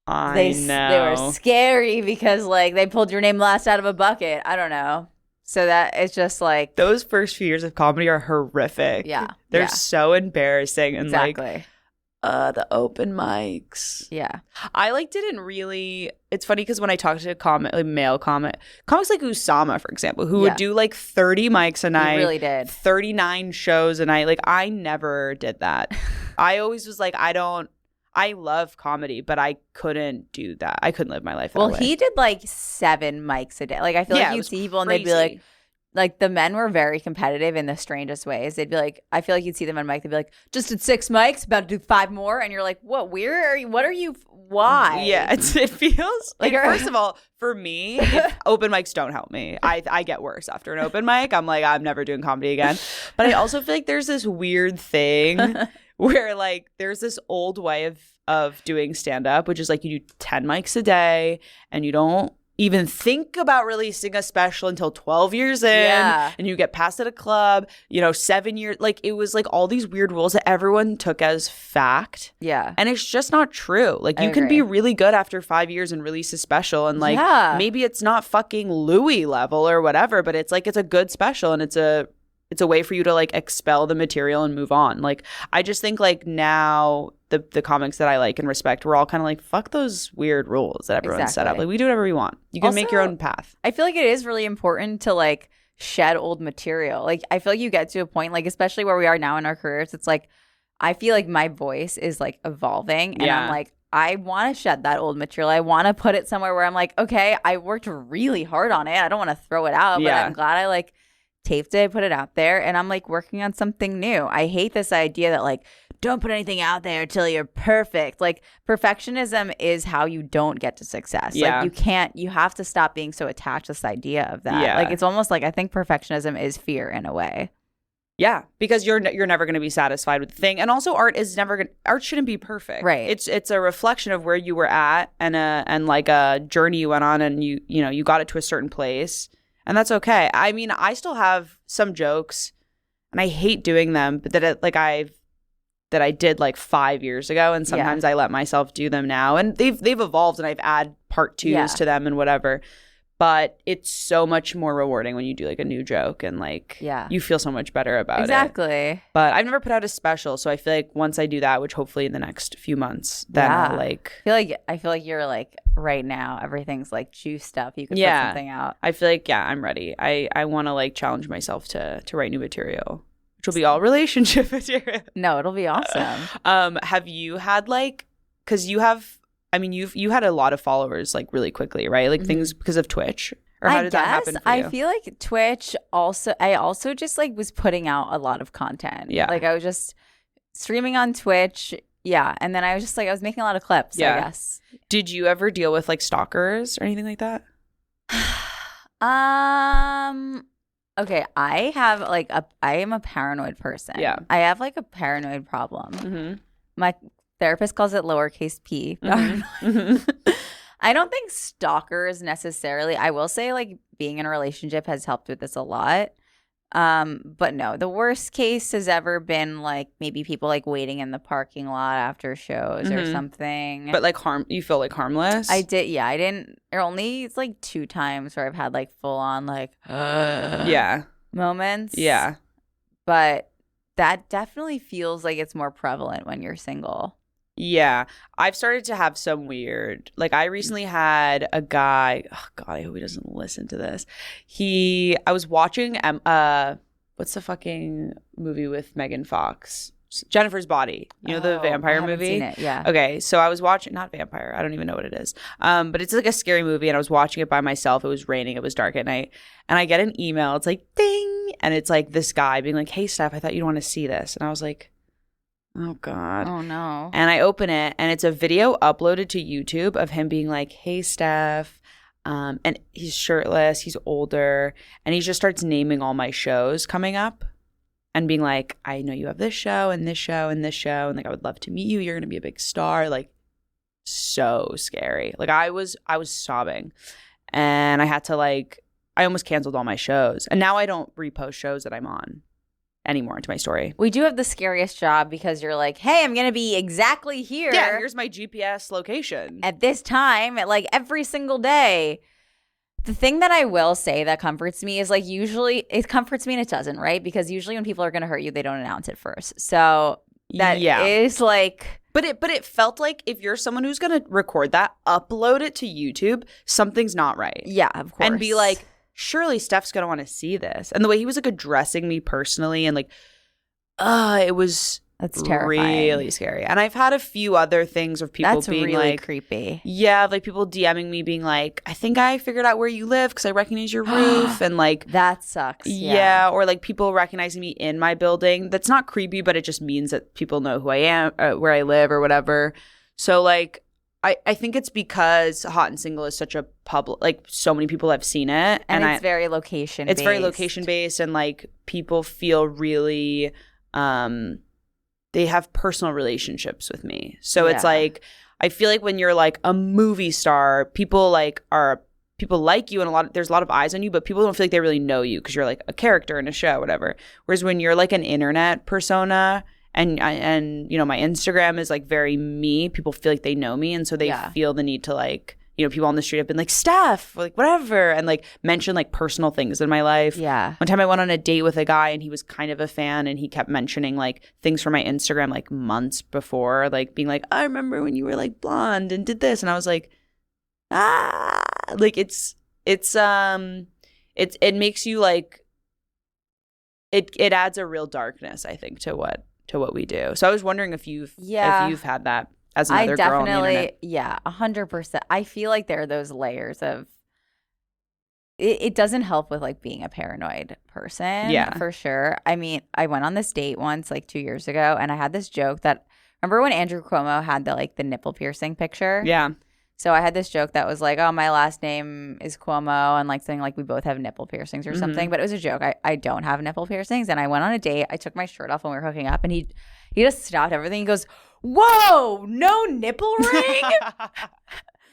they were scary because like they pulled your name last out of a bucket. I don't know. So that it's just like those first few years of comedy are horrific. Yeah, they're so embarrassing and exactly. Like. The open mics. Yeah. I like didn't really it's funny because when I talked to male comics like Usama, for example, who would do like 30 mics a night. He really did. 39 shows a night. Like I never did that. I always was like, I love comedy, but I couldn't do that. I couldn't live my life that way. Well, he did like 7 mics a day. Like I feel like you'd see people and they'd be like the men were very competitive in the strangest ways. They'd be like, I feel like you'd see them on mic. They'd be like, just did 6 mics, about to do 5 more. And you're like, what? Where are you? What are you? Why? Yeah, it feels like, first of all, for me, open mics don't help me. I get worse after an open mic. I'm like, I'm never doing comedy again. But I also feel like there's this weird thing where like there's this old way of doing stand-up, which is like you do 10 mics a day and you don't even think about releasing a special until 12 years in and you get passed at a club, 7 years. Like it was like all these weird rules that everyone took as fact. Yeah. And it's just not true. Like you can be really good after 5 years and release a special and like maybe it's not fucking Louis level or whatever, but it's like it's a good special and it's a way for you to like expel the material and move on. Like I just think like now the comics that I like and respect, we're all kind of like, fuck those weird rules that everyone set up. Like we do whatever we want. You can also make your own path. I feel like it is really important to like shed old material. Like I feel like you get to a point, like especially where we are now in our careers, it's like I feel like my voice is like evolving and I'm like, I want to shed that old material. I want to put it somewhere where I'm like, okay, I worked really hard on it. I don't want to throw it out, but I'm glad I like taped it, put it out there, and I'm like working on something new. I hate this idea that like don't put anything out there till you're perfect. Like perfectionism is how you don't get to success. Like you have to stop being so attached to this idea of that. Like it's almost like I think perfectionism is fear in a way. Yeah, because you're never going to be satisfied with the thing, and also art shouldn't be perfect. Right. It's a reflection of where you were at and like a journey you went on, and you got it to a certain place. And that's okay. I mean, I still have some jokes, and I hate doing them, but that I did like 5 years ago, and sometimes I let myself do them now, and they've evolved, and I've added part 2s to them and whatever. But it's so much more rewarding when you do like a new joke and like you feel so much better about it. Exactly. But I've never put out a special, so I feel like once I do that, which hopefully in the next few months, then I'll like I feel like you're like right now everything's like juiced up. You could put something out. I feel like I'm ready. I want to like challenge myself to write new material, which will be all relationship material. No, it'll be awesome. Have you had like, because you had a lot of followers like really quickly, right? Like things because of Twitch, or how did that happen for you? I feel like Twitch I also just like was putting out a lot of content. Yeah. Like I was just streaming on Twitch. Yeah. And then I was just like, I was making a lot of clips, I guess. Did you ever deal with like stalkers or anything like that? Okay, I have like I am a paranoid person. Yeah. I have like a paranoid problem. Mm-hmm. My therapist calls it lowercase p. Mm-hmm. Mm-hmm. I don't think stalkers necessarily. I will say like being in a relationship has helped with this a lot. But no, the worst case has ever been like maybe people like waiting in the parking lot after shows or something. But like you feel like harmless? I didn't, it's like 2 times where I've had like full on like yeah moments. Yeah. But that definitely feels like it's more prevalent when you're single. Yeah. I've started to have some weird, like I recently had a guy, oh God, I hope he doesn't listen to this. I was watching, what's the fucking movie with Megan Fox? Jennifer's Body. You know, the vampire movie? Seen it, yeah. Okay. So I was watching, not vampire. I don't even know what it is. But it's like a scary movie and I was watching it by myself. It was raining. It was dark at night. And I get an email. It's like, ding. And it's like this guy being like, hey, Steph, I thought you'd want to see this. And I was like, oh God. Oh no. And I open it and it's a video uploaded to YouTube of him being like, hey, Steph. And he's shirtless, he's older, and he just starts naming all my shows coming up and being like, I know you have this show and this show and this show. And like, I would love to meet you. You're going to be a big star. Like, so scary. Like I was sobbing and I had to I almost canceled all my shows. And now I don't repost shows that I'm on anymore into my story. We do have the scariest job because you're like, hey, I'm going to be exactly here. Yeah, here's my GPS location. At this time, at like every single day. The thing that I will say that comforts me is like usually it comforts me and it doesn't, right? Because usually when people are going to hurt you, they don't announce it first. So that is like... But it felt like if you're someone who's going to record that, upload it to YouTube, something's not right. Yeah, of course. And be like, surely Steph's going to want to see this. And the way he was like addressing me personally and like, it was... That's terrifying. Really scary. And I've had a few other things of people being really like creepy. Yeah, like people DMing me being like, I think I figured out where you live because I recognize your roof. And like that sucks. Yeah. Or like people recognizing me in my building. That's not creepy, but it just means that people know who I am, where I live or whatever. So like I think it's because Hot and Single is such a public, like so many people have seen it. And it's very location based. It's very location based and like people feel really they have personal relationships with me. So it's like, I feel like when you're like a movie star, people like you and there's a lot of eyes on you, but people don't feel like they really know you because you're like a character in a show, whatever. Whereas when you're like an internet persona and you know, my Instagram is like very me, people feel like they know me. And so they feel the need to like, you know, people on the street have been like, Steph, like whatever, and like mention like personal things in my life. Yeah. One time I went on a date with a guy and he was kind of a fan and he kept mentioning like things from my Instagram like months before, like being like, I remember when you were like blonde and did this. And I was like, like it makes you like, it adds a real darkness, I think, to what we do. So I was wondering if you've had that. As another girl on the internet. 100%. I feel like there are those layers of it doesn't help with like being a paranoid person, for sure. I mean, I went on this date once like 2 years ago and I had this joke that, remember when Andrew Cuomo had the nipple piercing picture? Yeah. So I had this joke that was like, oh, my last name is Cuomo and like saying like we both have nipple piercings or something. But it was a joke. I don't have nipple piercings. And I went on a date. I took my shirt off when we were hooking up and he just stopped everything. He goes, whoa, no nipple ring?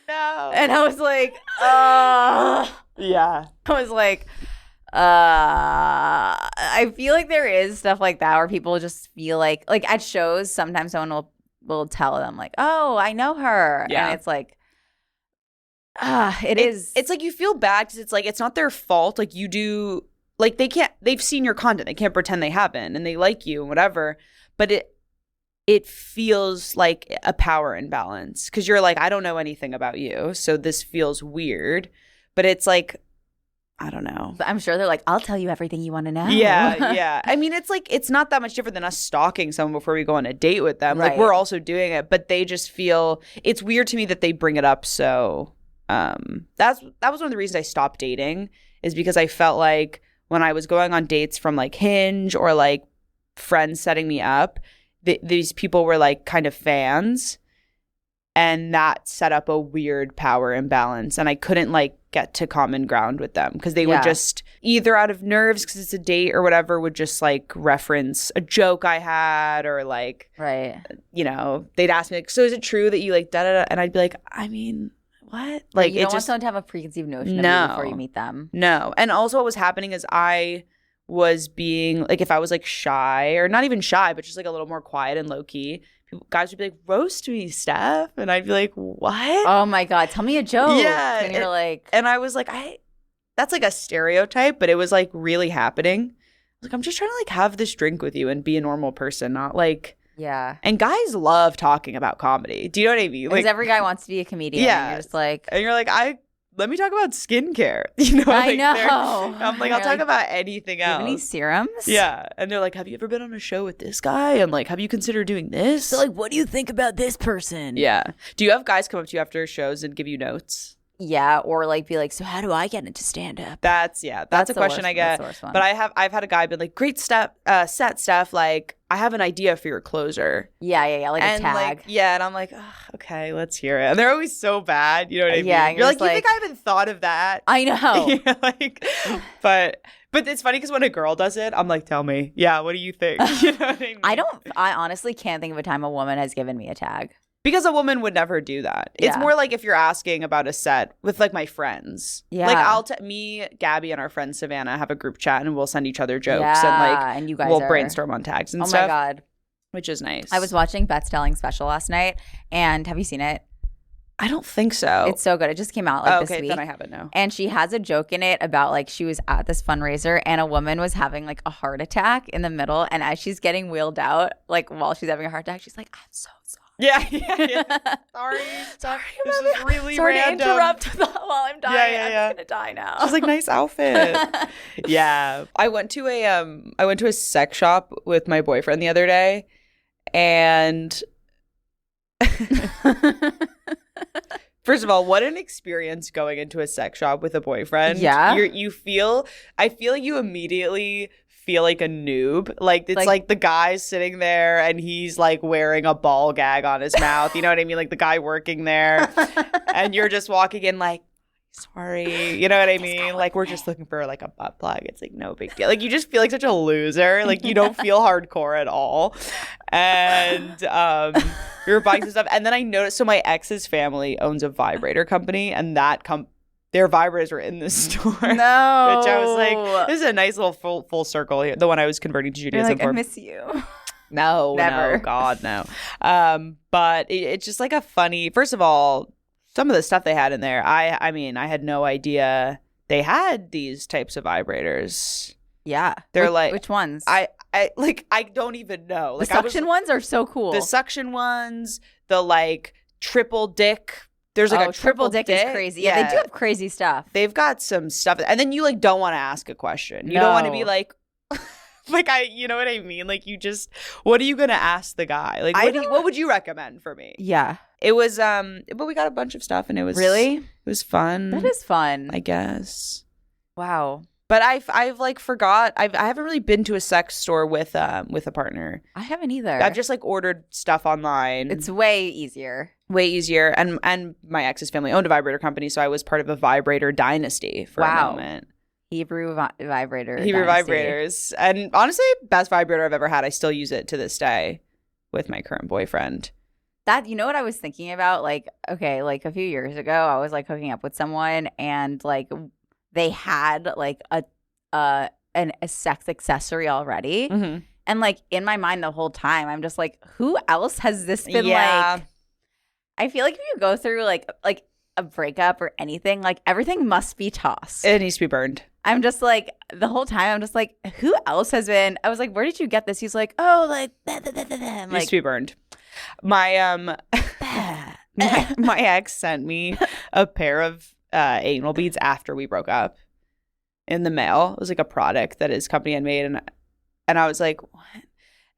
No. And I was like, yeah. I was like, I feel like there is stuff like that where people just feel like at shows, sometimes someone will tell them like, oh, I know her. Yeah. And it's like, it's like you feel bad because it's like, it's not their fault. Like you do, like they've seen your content. They can't pretend they haven't and they like you and whatever. But it feels like a power imbalance because you're like, I don't know anything about you, so this feels weird. But it's like, I don't know. But I'm sure they're like, I'll tell you everything you want to know. Yeah. I mean, it's like, it's not that much different than us stalking someone before we go on a date with them. Right. Like, we're also doing it, but they just feel, it's weird to me that they bring it up. So that was one of the reasons I stopped dating, is because I felt like when I was going on dates from like Hinge or like friends setting me up, these people were like kind of fans, and that set up a weird power imbalance, and I couldn't like get to common ground with them because they would just either out of nerves because it's a date or whatever would just like reference a joke I had or like, you know, they'd ask me like, so is it true that you like da da da? And I'd be like, I mean, what? Like, you don't want someone to have a preconceived notion of you before you meet them. No. And also what was happening is I was being like, if I was like shy or not even shy, but just like a little more quiet and low key, guys would be like, roast me, Steph. And I'd be like, what? Oh my God, tell me a joke. Yeah. And you're like. And I was like, that's like a stereotype, but it was like really happening. Like, I'm just trying to like have this drink with you and be a normal person, not like. Yeah. And guys love talking about comedy. Do you know what I mean? Because every guy wants to be a comedian. Yeah. And you're just like. And you're like, let me talk about skincare. You know, I know. I'm like, I'll talk about anything else. Do you have any serums? Yeah. And they're like, have you ever been on a show with this guy? And like, have you considered doing this? So like, what do you think about this person? Yeah. Do you have guys come up to you after shows and give you notes? Yeah, or like be like, so how do I get into stand up? That's a question I get. But I've had a guy be like, great set Steph. Like, I have an idea for your closer. Yeah, like and a tag. Like, yeah, and I'm like, oh, okay, let's hear it. And they're always so bad, you know what I mean? Yeah, you're like, you think I haven't thought of that? I know. Yeah, like, but it's funny because when a girl does it, I'm like, tell me, yeah, what do you think? You know what I mean? I honestly can't think of a time a woman has given me a tag. Because a woman would never do that. It's more like if you're asking about a set with like my friends. Yeah. Like me, Gabby, and our friend Savannah have a group chat and we'll send each other jokes and you guys we'll brainstorm on tags and stuff. Oh my God. Which is nice. I was watching Beth Stelling's special last night and have you seen it? I don't think so. It's so good. It just came out this week. Then I haven't, no. And she has a joke in it about like she was at this fundraiser and a woman was having like a heart attack in the middle. And as she's getting wheeled out, like while she's having a heart attack, she's like, I'm so sorry. Yeah. Sorry. This is really random. To interrupt while I'm dying. I'm gonna die now. She's like, nice outfit. Yeah. I went to a sex shop with my boyfriend the other day, and first of all, what an experience going into a sex shop with a boyfriend. Yeah. I feel like you immediately feel like a noob. Like it's like the guy's sitting there and he's like wearing a ball gag on his mouth. You know what I mean? Like the guy working there and you're just walking in like, sorry. You know what I mean? Like we're just looking for like a butt plug. It's like no big deal. Like you just feel like such a loser. Like you don't feel hardcore at all. And we were buying some stuff. And then I noticed, so my ex's family owns a vibrator company and their vibrators were in the store. No. Which I was like, this is a nice little full circle here. The one I was converting to Judaism for. I miss you. No, never. No, God, no. But it's just like a funny, first of all, some of the stuff they had in there, I mean, I had no idea they had these types of vibrators. Yeah. They're like. Which ones? I don't even know. Like, the suction ones are so cool. The suction ones, the like triple dick. There's like a triple dick is crazy. Yeah, they do have crazy stuff. They've got some stuff. And then you like don't want to ask a question. You don't want to be like, you know what I mean? Like you just, what are you going to ask the guy? Like, what would you recommend for me? Yeah. It was, but we got a bunch of stuff and it was. Really? It was fun. That is fun. I guess. Wow. But I've like forgot. I haven't really been to a sex store with a partner. I haven't either. I've just like ordered stuff online. It's way easier. And my ex's family owned a vibrator company, so I was part of a vibrator dynasty for a moment. Hebrew vibrators. And honestly, best vibrator I've ever had. I still use it to this day with my current boyfriend. That, you know what I was thinking about? Like, okay, like a few years ago, I was like hooking up with someone and like they had like a sex accessory already. Mm-hmm. And like in my mind the whole time, I'm just like, who else has this been like? I feel like if you go through like a breakup or anything, like everything must be tossed. It needs to be burned. I'm just like, the whole time I'm just like, who else has been? I was like, where did you get this? He's like, oh, like, it needs to be burned. My my ex sent me a pair of anal beads after we broke up in the mail. It was like a product that his company had made, and I was like, what?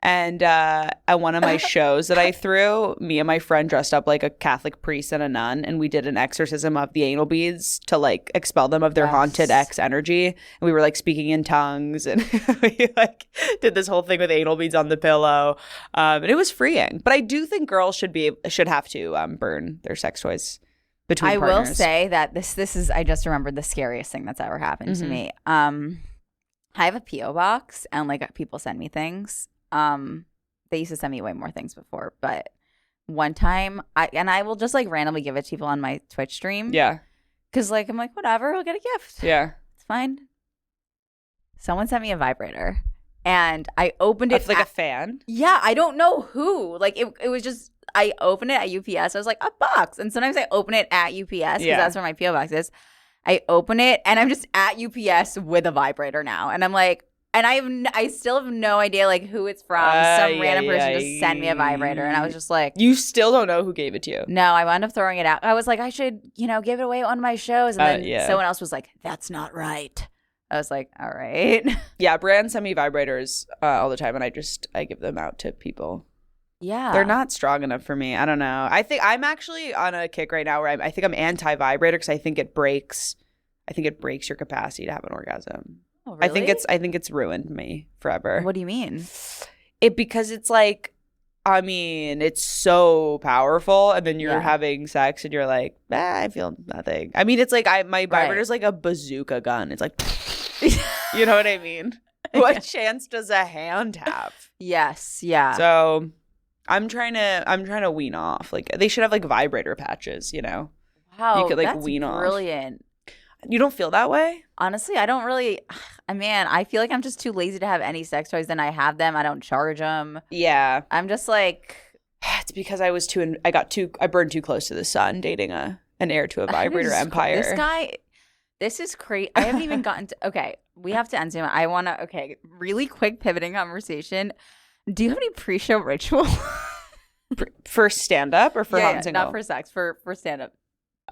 And at one of my shows that I threw, me and my friend dressed up like a Catholic priest and a nun, and we did an exorcism of the anal beads to like expel them of their haunted ex energy. And we were like speaking in tongues, and we like did this whole thing with anal beads on the pillow, and it was freeing. But I do think girls should have to burn their sex toys. between partners. I will say that this is, I just remembered the scariest thing that's ever happened to me. I have a P.O. box and like people send me things. They used to send me way more things before, but one time I will just like randomly give it to people on my Twitch stream. Yeah. Because like I'm like, whatever, I'll get a gift. Yeah. It's fine. Someone sent me a vibrator and I opened it. Like a fan? Yeah, I don't know who. Like it was just, I opened it at UPS. I was like, a box. And sometimes I open it at UPS because that's where my P.O. box is. I open it and I'm just at UPS with a vibrator now. And I'm like, and I still have no idea like who it's from. Some random person just sent me a vibrator. And I was just like. You still don't know who gave it to you? No, I wound up throwing it out. I was like, I should, give it away at one of my shows. And then someone else was like, that's not right. I was like, all right. Yeah, brands send me vibrators all the time. And I give them out to people. Yeah. They're not strong enough for me. I don't know. I think I'm actually on a kick right now where I think I'm anti-vibrator because I think it breaks your capacity to have an orgasm. Oh, really? I think it's ruined me forever. What do you mean? Because it's like, I mean, it's so powerful and then you're having sex and you're like, I feel nothing. I mean, it's like my vibrator's like a bazooka gun. It's like, you know what I mean? What chance does a hand have? Yes, yeah. So I'm trying to wean off. Like they should have like vibrator patches, Wow, you could like that's wean off. Brilliant. You don't feel that way? Honestly, I don't really. Man, I feel like I'm just too lazy to have any sex toys. Then I have them. I don't charge them. Yeah. I'm just like. It's because I burned too close to the sun dating an heir to a vibrator empire. This is crazy. I haven't even gotten to. Okay, we have to end soon. I want to. Okay, really quick pivoting conversation. Do you have any pre-show ritual? For stand-up or for hot and single? Not for sex. For stand-up.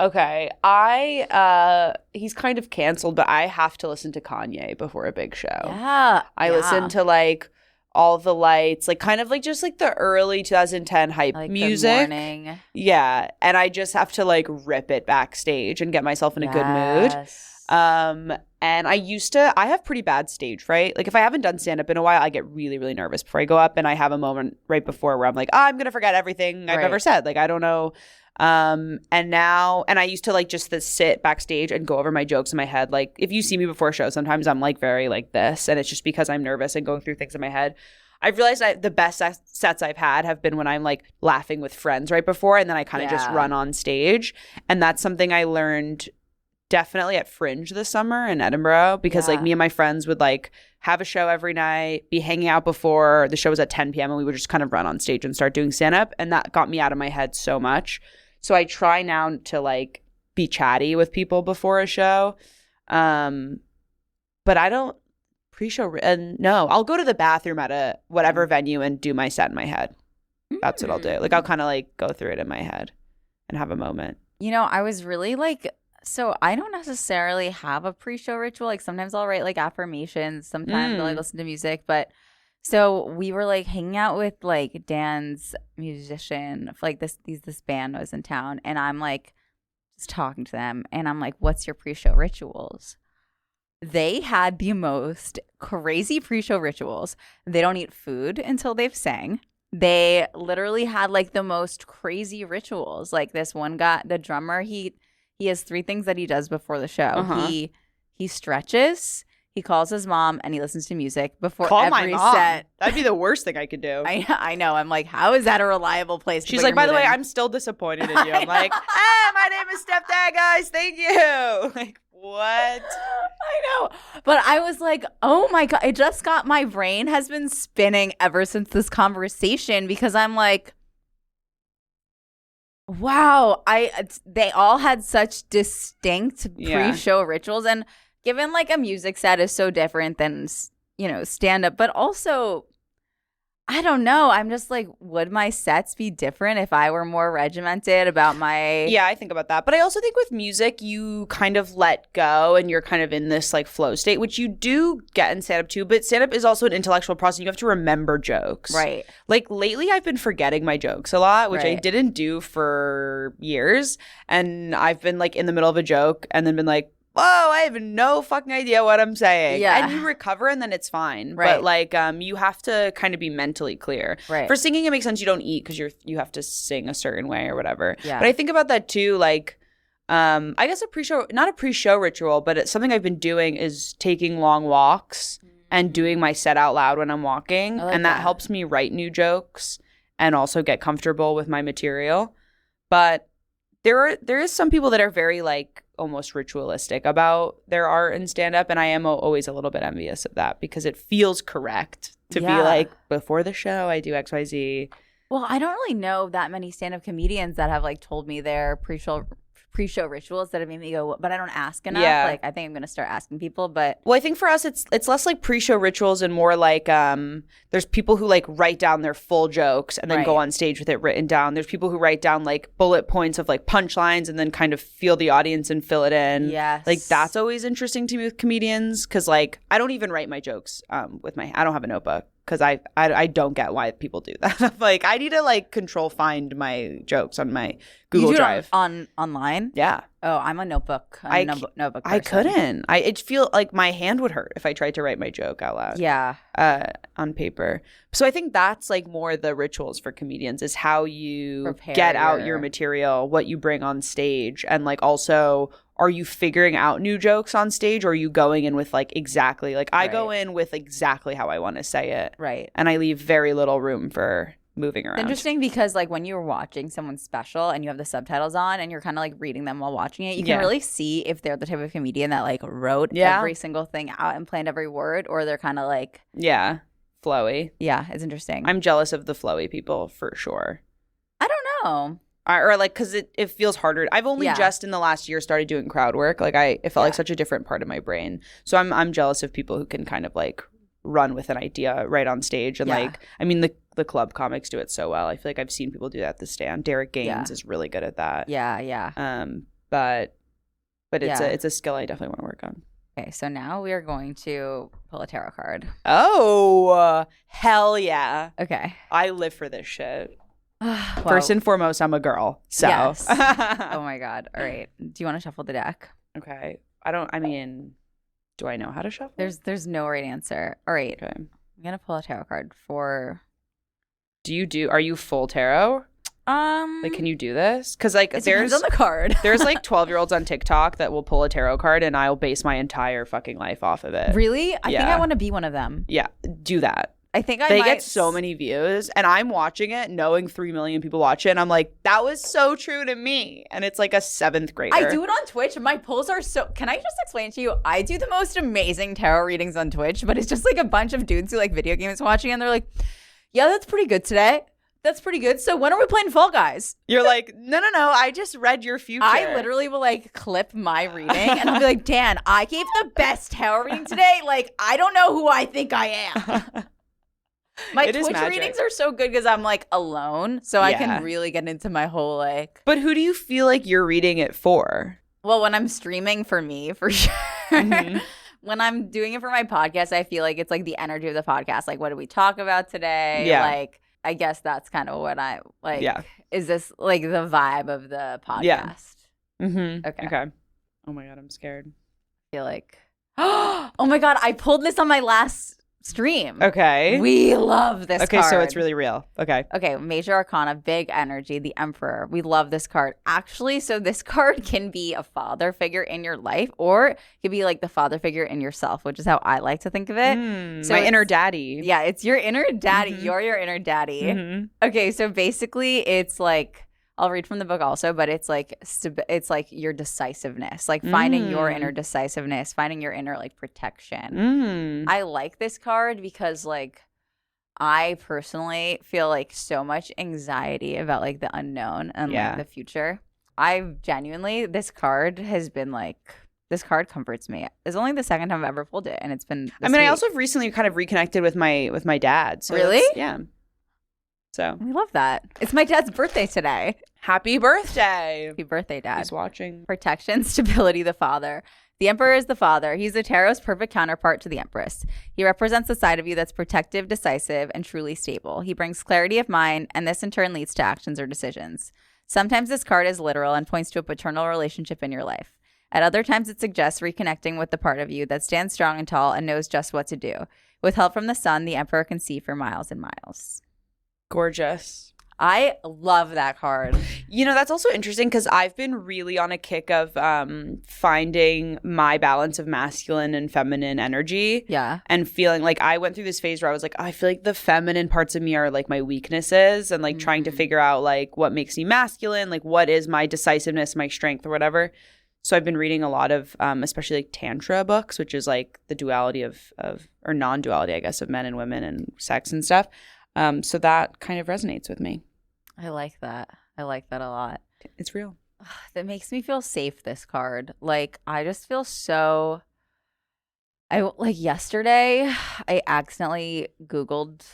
Okay, he's kind of canceled, but I have to listen to Kanye before a big show. Yeah. I listen to like All the Lights, like kind of like just like the early 2010 hype music. Good Morning. Yeah, and I just have to like rip it backstage and get myself in a good mood. And I have pretty bad stage fright. Like if I haven't done stand up in a while, I get really, really nervous before I go up, and I have a moment right before where I'm like, I'm gonna forget everything I've ever said. Like I don't know. And I used to like just sit backstage and go over my jokes in my head. Like if you see me before a show, sometimes I'm like very like this, and it's just because I'm nervous and going through things in my head. I've realized the best sets I've had have been when I'm like laughing with friends right before, and then I kind of just run on stage. And that's something I learned definitely at Fringe this summer in Edinburgh, because like me and my friends would like have a show every night, be hanging out before the show was at 10 p.m. and we would just kind of run on stage and start doing stand-up, and that got me out of my head so much. So I try now to like be chatty with people before a show. But I don't pre-show no, I'll go to the bathroom at a whatever venue and do my set in my head. That's what I'll do. Like I'll kind of like go through it in my head and have a moment. I was really like, so I don't necessarily have a pre-show ritual. Like sometimes I'll write like affirmations, sometimes I'll like listen to music, but so we were like hanging out with like Dan's musician, like this band was in town, and I'm like just talking to them, and I'm like, what's your pre-show rituals? They had the most crazy pre-show rituals. They don't eat food until they've sang. They literally had like the most crazy rituals. Like this one guy, the drummer, he has 3 things that he does before the show. He stretches, he calls his mom, and he listens to music before every set. That'd be the worst thing I could do. I know. I'm like, how is that a reliable place? She's like, by the way, I'm still disappointed in you. I'm like, hey, my name is Stef Dag, guys. Thank you. Like, what? I know. But I was like, oh my God. My brain has been spinning ever since this conversation, because I'm like, wow. They all had such distinct pre-show rituals, and given like a music set is so different than, stand up, but also, I don't know. I'm just like, would my sets be different if I were more regimented about my... Yeah, I think about that. But I also think with music, you kind of let go and you're kind of in this like flow state, which you do get in stand up too. But stand up is also an intellectual process. You have to remember jokes. Right. Like lately, I've been forgetting my jokes a lot, which I didn't do for years. And I've been like in the middle of a joke and then been like, whoa, I have no fucking idea what I'm saying. Yeah. And you recover and then it's fine. Right. But like you have to kind of be mentally clear. Right. For singing, it makes sense you don't eat because you have to sing a certain way or whatever. Yeah. But I think about that too. Like I guess not a pre-show ritual, but it's something I've been doing is taking long walks and doing my set out loud when I'm walking. And that helps me write new jokes and also get comfortable with my material. But there is some people that are very like almost ritualistic about their art and stand-up, and I am always a little bit envious of that because it feels correct to be like, before the show I do XYZ. Well, I don't really know that many stand-up comedians that have like told me their pre-show rituals that have made me go, but I don't ask enough. Yeah. Like, I think I'm going to start asking people, but. Well, I think for us, it's less like pre-show rituals and more like there's people who like write down their full jokes and then go on stage with it written down. There's people who write down like bullet points of like punchlines and then kind of feel the audience and fill it in. Yes. Like that's always interesting to me with comedians because like I don't even write my jokes I don't have a notebook. Because I don't get why people do that. Like, I need to, like, control find my jokes on my Google Drive. Online? Yeah. Oh, I'm a notebook. Notebook person. I couldn't. It feel like my hand would hurt if I tried to write my joke out loud. Yeah. On paper. So I think that's, like, more the rituals for comedians is how you get out your material, what you bring on stage, and, like, also – are you figuring out new jokes on stage or are you going in with like exactly like I go in with exactly how I want to say it. Right. And I leave very little room for moving around. It's interesting because like when you're watching someone's special and you have the subtitles on and you're kind of like reading them while watching it, you can really see if they're the type of comedian that like wrote every single thing out and planned every word or they're kind of like. Yeah. Flowy. Yeah. It's interesting. I'm jealous of the flowy people for sure. I don't know. Or like because it feels harder. I've only just in the last year started doing crowd work. Like it felt like such a different part of my brain. So I'm jealous of people who can kind of like run with an idea right on stage and like I mean the club comics do it so well. I feel like I've seen people do that at the stand. Derek Gaines is really good at that. Yeah. But it's a skill I definitely want to work on. Okay, so now we are going to pull a tarot card. Oh hell yeah! Okay, I live for this shit. First and foremost, I'm a girl. So. Yes. Oh my God. All right. Do you want to shuffle the deck? Okay. Do I know how to shuffle? There's no right answer. All right. Okay. I'm gonna pull a tarot card for. Are you full tarot? Like, can you do this? Because like there's on the card. There's like 12-year-olds on TikTok that will pull a tarot card, and I'll base my entire fucking life off of it. Really? I think I want to be one of them. Yeah. Do that. I think they get so many views and I'm watching it knowing 3 million people watch it and I'm like, that was so true to me. And it's like a 7th grader. I do it on Twitch and my pulls are so – can I just explain to you? I do the most amazing tarot readings on Twitch, but it's just like a bunch of dudes who like video games watching and they're like, yeah, that's pretty good today. That's pretty good. So when are we playing Fall Guys? You're like, no. I just read your future. I literally will like clip my reading and I'll be like, Dan, I gave the best tarot reading today. Like, I don't know who I think I am. My Twitch readings are so good because I'm like alone, so I can really get into my whole like. But who do you feel like you're reading it for? Well, when I'm streaming for me, for sure. Mm-hmm. When I'm doing it for my podcast, I feel like it's like the energy of the podcast. Like, what did we talk about today? Yeah. Like, I guess that's kind of what I like. Yeah. Is this like the vibe of the podcast? Yeah. Mm-hmm. Okay. Oh my God, I'm scared. I feel like. Oh my God, I pulled this on my last stream. Okay. We love this card. Okay, so it's really real. Okay, Major Arcana, big energy, the Emperor. We love this card. Actually, so this card can be a father figure in your life or it could be like the father figure in yourself, which is how I like to think of it. So my inner daddy. Yeah, it's your inner daddy. Mm-hmm. You're your inner daddy. Mm-hmm. Okay, so basically it's like, I'll read from the book also, but it's like it's like your decisiveness, like finding your inner decisiveness, finding your inner like protection. I like this card because like I personally feel like so much anxiety about like the unknown and like the future. This card has been like, this card comforts me. It's only the second time I've ever pulled it, and it's been. I also have recently kind of reconnected with my dad. So really? Yeah. So we love that. It's my dad's birthday today. Happy birthday. Happy birthday, Dad. He's watching. Protection, stability, the father. The Emperor is the father. He's the tarot's perfect counterpart to the Empress. He represents the side of you that's protective, decisive, and truly stable. He brings clarity of mind, and this in turn leads to actions or decisions. Sometimes this card is literal and points to a paternal relationship in your life. At other times, it suggests reconnecting with the part of you that stands strong and tall and knows just what to do. With help from the sun, the Emperor can see for miles and miles. Gorgeous. I love that card. You know, that's also interesting because I've been really on a kick of finding my balance of masculine and feminine energy. Yeah. And feeling like I went through this phase where I was like, I feel like the feminine parts of me are like my weaknesses, and like trying to figure out like what makes me masculine, like what is my decisiveness, my strength or whatever. So I've been reading a lot of especially like Tantra books, which is like the duality of or non-duality, I guess, of men and women and sex and stuff. So that kind of resonates with me. I like that. I like that a lot. It's real. That makes me feel safe, this card. Like, I just feel so... like yesterday, I accidentally Googled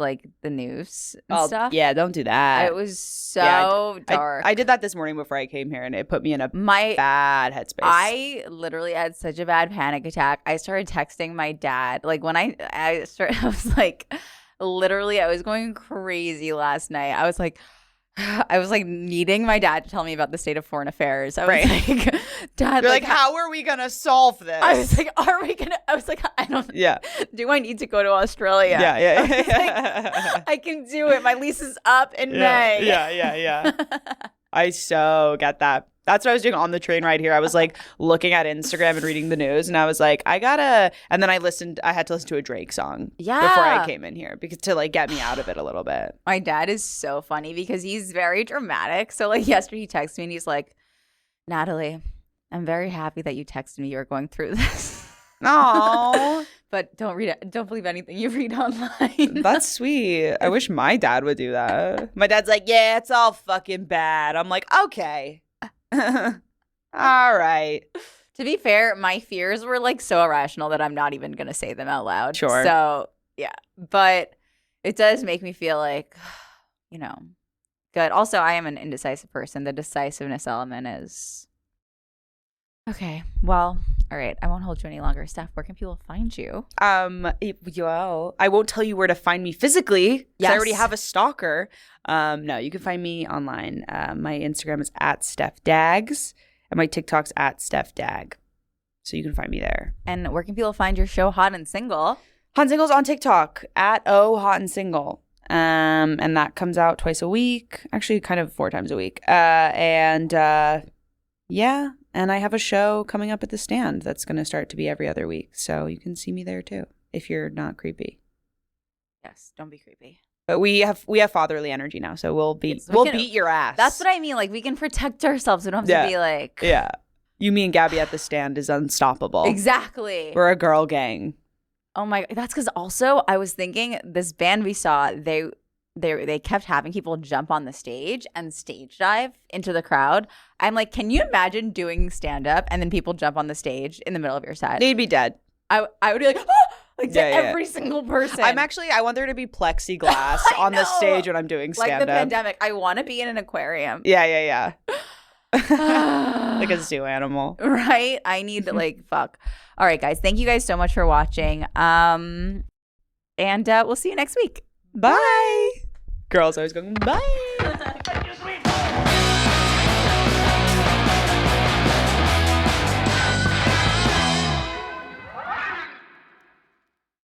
like the news and stuff. Yeah, don't do that. It was so dark. I did that this morning before I came here, and it put me in a bad headspace. I literally had such a bad panic attack. I started texting my dad. Like when I was like, literally, I was going crazy last night. I was like needing my dad to tell me about the state of foreign affairs. I was like, Dad, you're like, how are we gonna solve this? I was like, I don't. Yeah. Do I need to go to Australia? Yeah. I can do it. My lease is up in May. Yeah. I so get that. That's what I was doing on the train ride here. I was like looking at Instagram and reading the news, and I was like, and then I had to listen to a Drake song before I came in here because to like get me out of it a little bit. My dad is so funny because he's very dramatic. So like yesterday he texted me and he's like, Natalie, I'm very happy that you texted me you were going through this. Oh, but don't believe anything you read online. That's sweet. I wish my dad would do that. My dad's like, yeah, it's all fucking bad. I'm like, okay. All right. To be fair, my fears were like so irrational that I'm not even gonna say them out loud. Sure. So yeah, but it does make me feel like, you know, good. Also, I am an indecisive person. The decisiveness element is okay. Well, all right. I won't hold you any longer. Steph, where can people find you? Well, I won't tell you where to find me physically. Yes. I already have a stalker. No, you can find me online. My Instagram is @Stef Dags, and my TikTok's @Stef Dag. So you can find me there. And where can people find your show, Hot and Single? Hot and Single's on TikTok @Hot and Single. And that comes out twice a week. Actually, kind of 4 times a week. Yeah. And I have a show coming up at the Stand that's going to start to be every other week. So you can see me there too, if you're not creepy. Yes, don't be creepy. But we have fatherly energy now, so we'll beat your ass. That's what I mean. Like, we can protect ourselves. We don't have to be like... Yeah. You, me, and Gabby at the Stand is unstoppable. Exactly. We're a girl gang. Oh my... That's because also I was thinking this band we saw, they kept having people jump on the stage and stage dive into the crowd. I'm like, can you imagine doing stand-up and then people jump on the stage in the middle of your set? They'd be dead. I would be like, ah! Like to every single person. I want there to be plexiglass on the stage when I'm doing stand-up. Like the pandemic. I want to be in an aquarium. Yeah. Like a zoo animal. Right? I need to like, fuck. All right, guys. Thank you guys so much for watching. And we'll see you next week. Bye. Girls always going, bye.